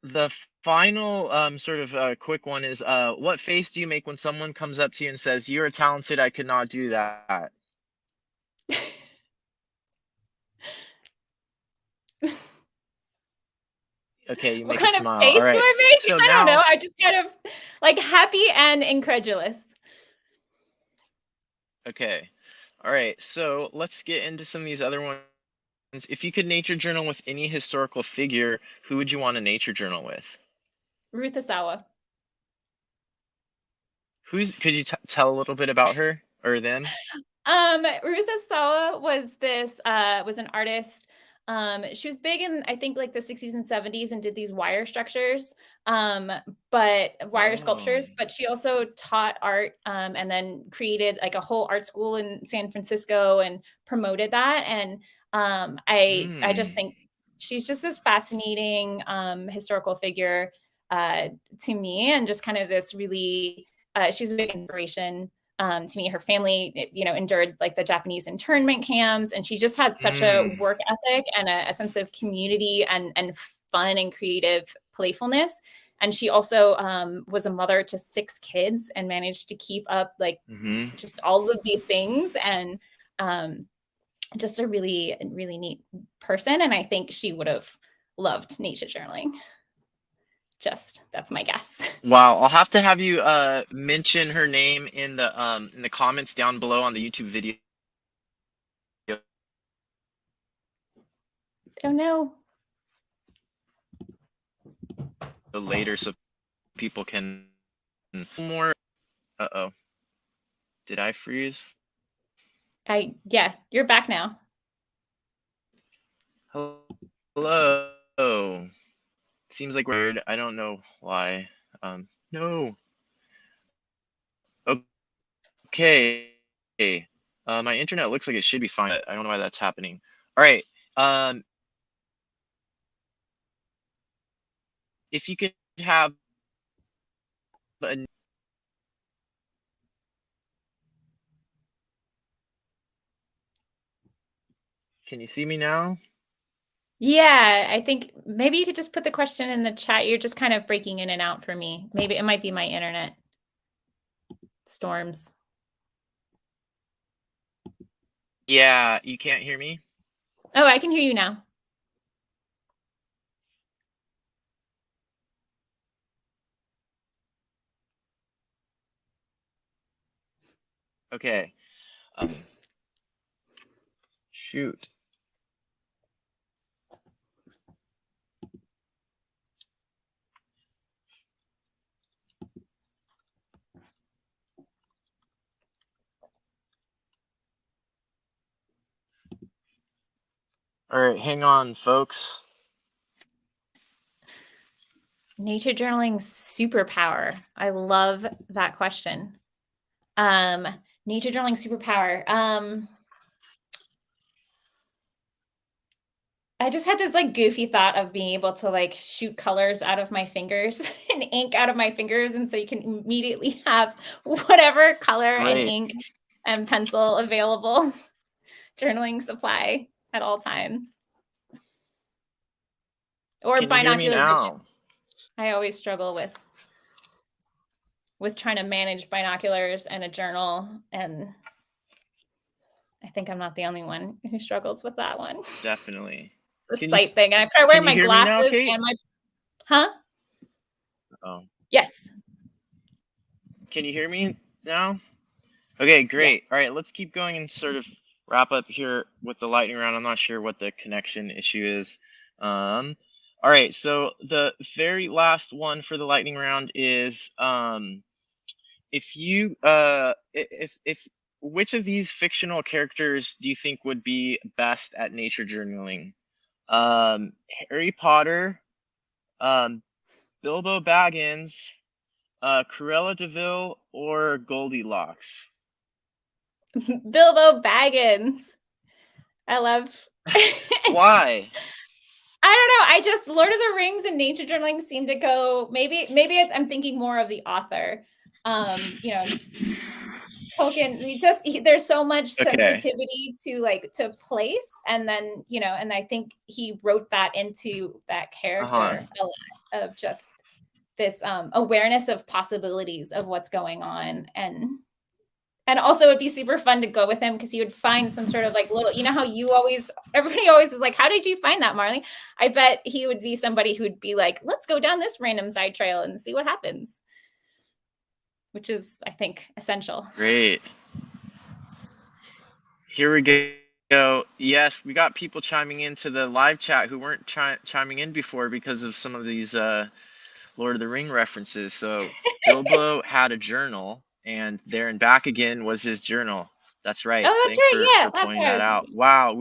Speaker 1: the final sort of quick one is what face do you make when someone comes up to you and says, "You're talented, I could not do that"? Okay, you
Speaker 2: What
Speaker 1: make a
Speaker 2: kind of
Speaker 1: smile. All
Speaker 2: face do
Speaker 1: right.
Speaker 2: I make?
Speaker 1: So
Speaker 2: I don't know.
Speaker 1: now,
Speaker 2: I just kind of like happy and incredulous.
Speaker 1: okay. All right. So let's get into some of these other ones. If you could nature journal with any historical figure, who would you want to nature journal with?
Speaker 2: Ruth Asawa.
Speaker 1: Could you tell a little bit about her or them?
Speaker 2: Ruth Asawa was an artist. She was big in, I think, like the 60s and 70s and did these wire structures, but wire
Speaker 1: Oh.
Speaker 2: sculptures. But she also taught art, and then created like a whole art school in San Francisco and promoted that. And I just
Speaker 1: Hmm.
Speaker 2: think she's just this fascinating historical figure to me, and just kind of this really she's a big inspiration to me. Her family, endured like the Japanese internment camps, and she just had such a
Speaker 1: Hmm.
Speaker 2: work ethic and a sense of community and fun and creative playfulness. And she also was a mother to 6 kids and managed to keep up like
Speaker 1: Hmm.
Speaker 2: just all of these things, and um, just a really, really neat person. And I think she would have loved nature journaling. Just that's my guess.
Speaker 1: Wow, I'll have to have you mention her name in the comments down below on the YouTube video
Speaker 2: Oh no.
Speaker 1: later so people can more. Uh-oh. Did I freeze?
Speaker 2: Yeah, you're back now.
Speaker 1: Hello. Seems like weird. I don't know why. No. Okay. My internet looks like it should be fine, but I don't know why that's happening. All right. Um, if you could have a, can you see me now?
Speaker 2: Yeah, I think maybe you could just put the question in the chat. You're just kind of breaking in and out for me. Maybe it might be my internet storms.
Speaker 1: Yeah, you can't hear me?
Speaker 2: Oh, I can hear you now.
Speaker 1: Okay. Shoot. All right, hang on, folks.
Speaker 2: Nature journaling superpower. I love that question. Um, Nature journaling superpower. I just had this like goofy thought of being able to like shoot colors out of my fingers and ink out of my fingers. And so you can immediately have whatever color and
Speaker 1: Great.
Speaker 2: ink and pencil available, journaling supply at all times. Or
Speaker 1: Can you hear me
Speaker 2: binocular
Speaker 1: now?
Speaker 2: vision. I always struggle with trying to manage binoculars and a journal, and I think I'm not the only one who struggles with that one.
Speaker 1: Definitely.
Speaker 2: The
Speaker 1: Can you
Speaker 2: sight thing. And I try
Speaker 1: can
Speaker 2: wearing
Speaker 1: you
Speaker 2: my
Speaker 1: hear me now,
Speaker 2: glasses
Speaker 1: Kate?
Speaker 2: and my huh?
Speaker 1: Oh.
Speaker 2: Yes.
Speaker 1: Can you hear me now? Okay, great.
Speaker 2: Yes.
Speaker 1: All right, let's keep going and sort of wrap up here with the lightning round. I'm not sure what the connection issue is. All right, so the very last one for the lightning round is if you if which of these fictional characters do you think would be best at nature journaling? Harry Potter, um, Bilbo Baggins, Cruella DeVille, or Goldilocks?
Speaker 2: Bilbo Baggins. I love.
Speaker 1: Why?
Speaker 2: I don't know. I just Lord of the Rings and nature journaling seem to go. Maybe it's I'm thinking more of the author. You know, Tolkien. There's so much
Speaker 1: Okay.
Speaker 2: sensitivity to place, and then and I think he wrote that into that
Speaker 1: Uh-huh.
Speaker 2: character a lot of just this awareness of possibilities of what's going on, and also it'd be super fun to go with him because he would find some sort of like little, how everybody always is like, how did you find that, Marley? I bet he would be somebody who'd be like, let's go down this random side trail and see what happens, which is, I think, essential.
Speaker 1: Great. Here we go. Yes, we got people chiming into the live chat who weren't chiming in before because of some of these Lord of the Ring references. So Bilbo had a journal, and There and Back Again was his journal. That's right.
Speaker 2: Oh, that's
Speaker 1: Thanks
Speaker 2: right.
Speaker 1: for
Speaker 2: Yeah, that's
Speaker 1: pointing
Speaker 2: what I
Speaker 1: that
Speaker 2: was
Speaker 1: out.
Speaker 2: thinking.
Speaker 1: Wow,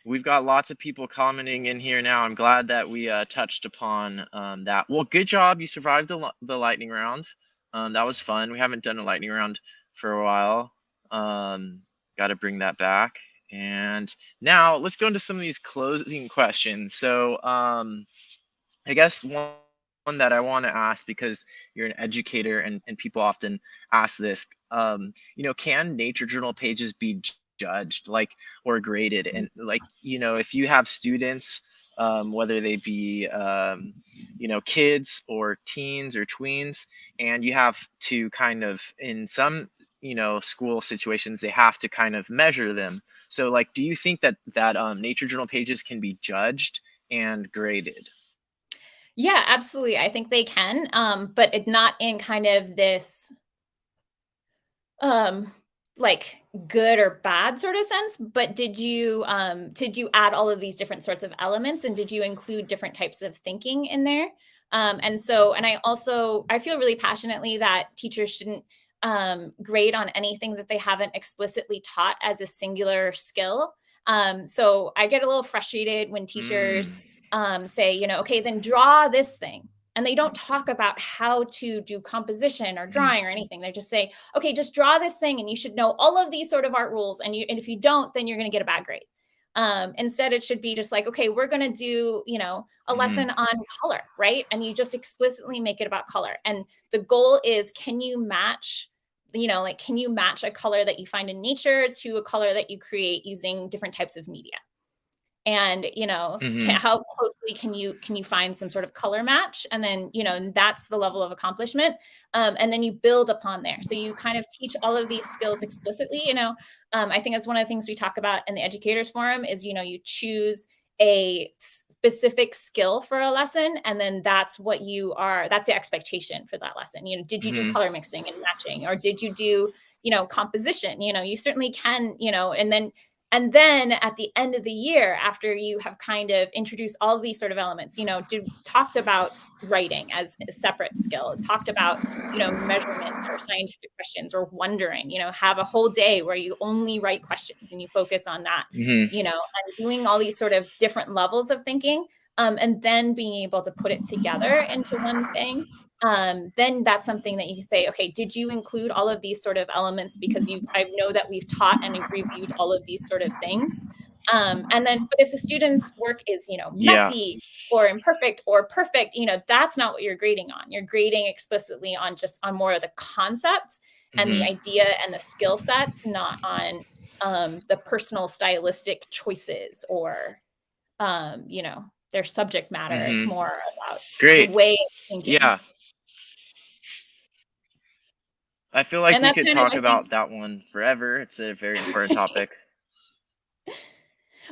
Speaker 1: we've got lots of people commenting in here now. I'm glad that we touched upon that. Well, good job. You survived the lightning round. That was fun. We haven't done a lightning round for a while. Got to bring that back. And now let's go into some of these closing questions. So I guess one that I want to ask, because you're an educator and people often ask this, can nature journal pages be judged, like, or graded? And like, if you have students, whether they be, kids or teens or tweens, and you have to kind of, in some, school situations, they have to kind of measure them. So like, do you think that nature journal pages can be judged and graded?
Speaker 2: Yeah, absolutely. I think they can, but not in kind of this um like good or bad sort of sense. But did you add all of these different sorts of elements, and did you include different types of thinking in there? And I feel really passionately that teachers shouldn't grade on anything that they haven't explicitly taught as a singular skill. So I get a little frustrated when teachers
Speaker 1: Mm.
Speaker 2: say, okay, then draw this thing, and they don't talk about how to do composition or
Speaker 1: Mhm.
Speaker 2: drawing or anything. They just say, okay, just draw this thing, and you should know all of these sort of art rules, and if you don't, then you're going to get a bad grade. Instead, it should be just like, okay, we're going to do a
Speaker 1: Mhm.
Speaker 2: lesson on color, right? And you just explicitly make it about color, and the goal is, can you match can you match a color that you find in nature to a color that you create using different types of media? And
Speaker 1: Mhm.
Speaker 2: how closely can you find some sort of color match? And then that's the level of accomplishment. And then you build upon there, so you kind of teach all of these skills explicitly. I think that's one of the things we talk about in the educators forum is you choose a specific skill for a lesson, and then that's the expectation for that lesson. Did you do
Speaker 1: Mhm.
Speaker 2: color mixing and matching, or did you do composition? You certainly can, and then at the end of the year, after you have kind of introduced all of these sort of elements, talked about writing as a separate skill, talked about, measurements or scientific questions or wondering, have a whole day where you only write questions and you focus on that,
Speaker 1: Mhm.
Speaker 2: and doing all these sort of different levels of thinking, and then being able to put it together into one thing. Then that's something that you can say, okay, did you include all of these sort of elements? Because I know that we've taught and reviewed all of these sort of things. But if the student's work is,
Speaker 1: Yeah.
Speaker 2: messy or imperfect or perfect, that's not what you're grading on. You're grading explicitly on more of the concepts and the
Speaker 1: Mhm.
Speaker 2: idea and the skill sets, not on the personal stylistic choices or, their subject matter. It's
Speaker 1: Mhm.
Speaker 2: more about the
Speaker 1: Great.
Speaker 2: way of thinking.
Speaker 1: Yeah. I feel like
Speaker 2: And
Speaker 1: we
Speaker 2: that's
Speaker 1: could
Speaker 2: kind of,
Speaker 1: talk
Speaker 2: I think,
Speaker 1: about that one forever. It's a very important topic.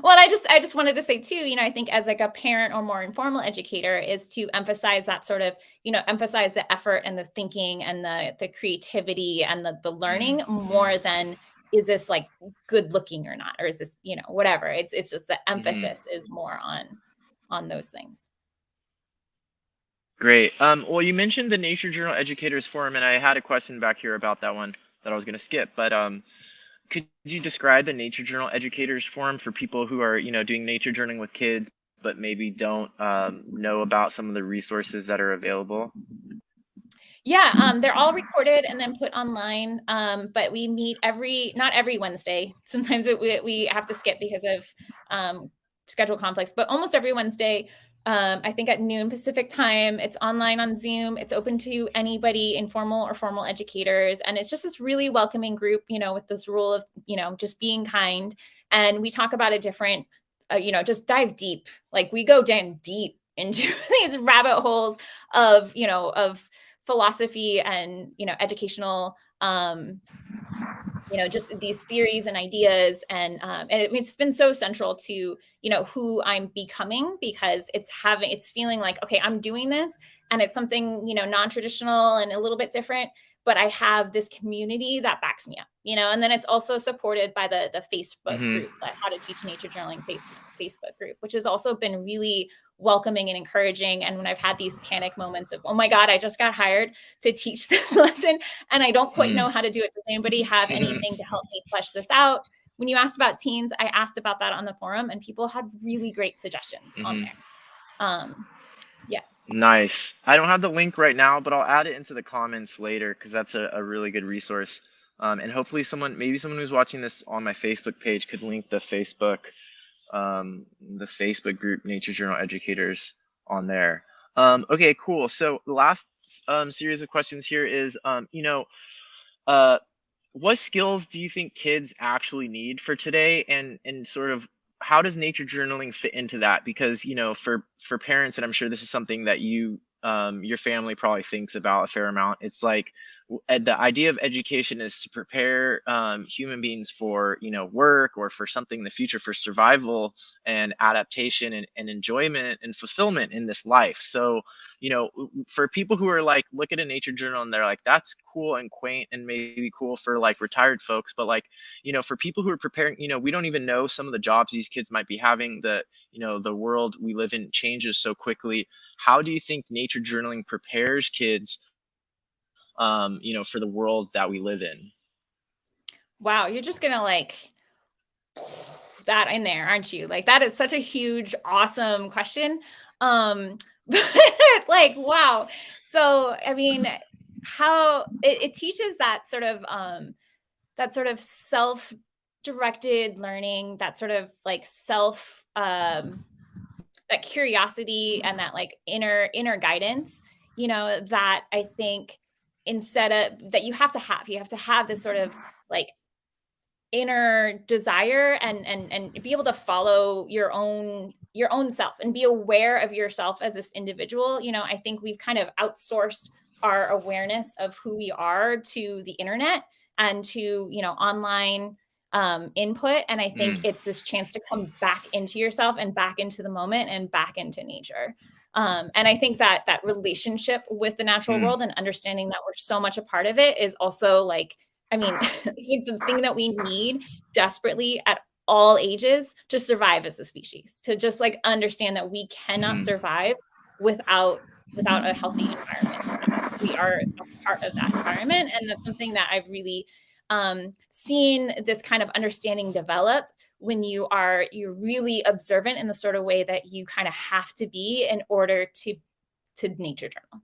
Speaker 2: Well, I just wanted to say too, I think as like a parent or more informal educator is to emphasize that sort of, emphasize the effort and the thinking and the creativity and the learning more than is this like good looking or not, or is this, whatever. It's just the emphasis is more on those things.
Speaker 1: Great. Well, you mentioned the Nature Journal Educators Forum, and I had a question back here about that one that I was going to skip. But could you describe the Nature Journal Educators Forum for people who are, doing nature journaling with kids, but maybe don't know about some of the resources that are available?
Speaker 2: Yeah, they're all recorded and then put online. But we meet not every Wednesday. Sometimes we have to skip because of schedule conflicts, but almost every Wednesday. I think at noon Pacific time. It's online on Zoom. It's open to anybody, informal or formal educators. And it's just this really welcoming group, with this rule of, just being kind. And we talk about a different, just dive deep. Like we go down deep into these rabbit holes of, of philosophy and, educational, just these theories and ideas. And it's been so central to, who I'm becoming, because it's feeling like, okay, I'm doing this and it's something, non-traditional and a little bit different, but I have this community that backs me up, and then it's also supported by the Facebook group, like How to Teach Nature Journaling Facebook group, which has also been really welcoming and encouraging. And when I've had these panic moments of, oh my God, I just got hired to teach this lesson and I don't quite know how to do it. Does anybody have anything to help me flesh this out? When you asked about teens, I asked about that on the forum and people had really great suggestions on there. Yeah.
Speaker 1: Nice. I don't have the link right now, but I'll add it into the comments later because that's a really good resource. And hopefully maybe someone who's watching this on my Facebook page could link the Facebook group Nature Journal Educators on there. Okay, cool. So the last series of questions here is, what skills do you think kids actually need for today, and sort of how does nature journaling fit into that? Because for parents, and I'm sure this is something that your family probably thinks about a fair amount. It's like the idea of education is to prepare human beings for work or for something in the future, for survival and adaptation and enjoyment and fulfillment in this life. So for people who are like, look at a nature journal and they're like, that's cool and quaint and maybe cool for like retired folks, but like for people who are preparing, we don't even know some of the jobs these kids might be having. The world we live in changes so quickly. How do you think nature journaling prepares kids for the world that we live in?
Speaker 2: Wow, you're just gonna like that in there, aren't you? Like that is such a huge, awesome question. But like, wow. So I mean, how it teaches that sort of self-directed learning, that sort of like that curiosity and that like inner guidance, that I think instead of that you have to have this sort of like inner desire and be able to follow your own self and be aware of yourself as this individual. I think we've kind of outsourced our awareness of who we are to the internet and to online input. And I think it's this chance to come back into yourself and back into the moment and back into nature. And I think that relationship with the natural world and understanding that we're so much a part of it is also like, I mean, it's like the thing that we need desperately at all ages to survive as a species, to just like understand that we cannot survive without a healthy environment. We are a part of that environment. And that's something that I've really seen this kind of understanding develop when you're really observant in the sort of way that you kind of have to be in order to nature journal.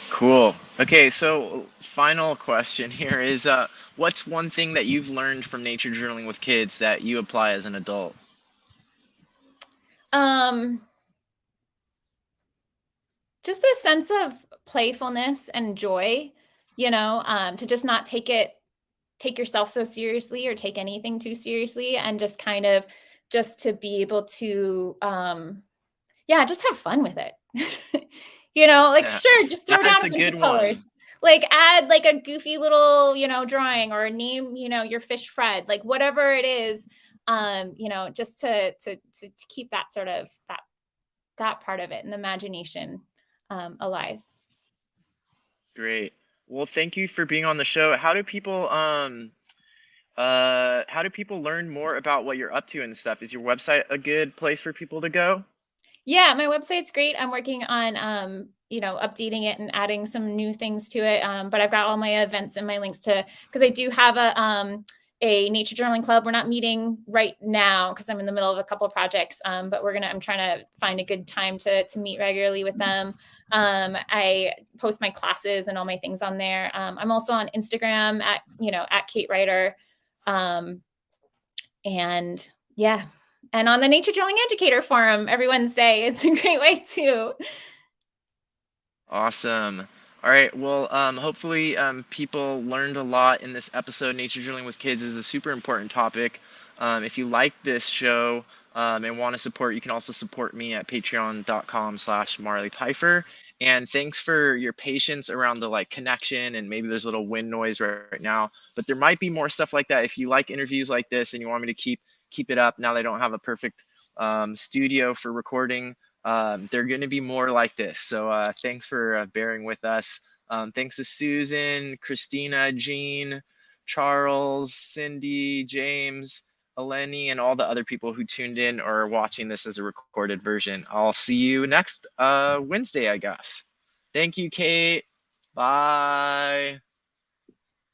Speaker 1: Cool. Okay, so final question here is what's one thing that you've learned from nature journaling with kids that you apply as an adult?
Speaker 2: Just a sense of playfulness and joy, to just not take yourself so seriously or take anything too seriously, and just kind of just to be able to just have fun with it. Sure, just throw down a bunch of colors. like add like a goofy little, drawing, or name, your fish Fred, like whatever it is, just to keep that sort of that part of it and the imagination alive.
Speaker 1: Great. Well, thank you for being on the show. How do people learn more about what you're up to and stuff? Is your website a good place for people to go?
Speaker 2: Yeah, my website's great. I'm working on updating it and adding some new things to it. But I've got all my events and my links to, because I do have a nature journaling club. We're not meeting right now because I'm in the middle of a couple of projects. But I'm trying to find a good time to meet regularly with them. I post my classes and all my things on there. I'm also on Instagram at Kate Writer. And yeah. And on the Nature Journaling Educator Forum every Wednesday. It's a great way too.
Speaker 1: Awesome. All right. Well, hopefully people learned a lot in this episode. Nature journaling with kids is a super important topic. If you like this show and want to support, you can also support me at patreon.com/MarleyPfeiffer. And thanks for your patience around the connection, and maybe there's a little wind noise right now, but there might be more stuff like that. If you like interviews like this and you want me to keep it up, now they don't have a perfect studio for recording, they're going to be more like this. So thanks for bearing with us. Thanks to Susan, Christina, Jean, Charles, Cindy, James, Eleni, and all the other people who tuned in or are watching this as a recorded version. I'll see you next Wednesday, I guess. Thank you, Kate. Bye.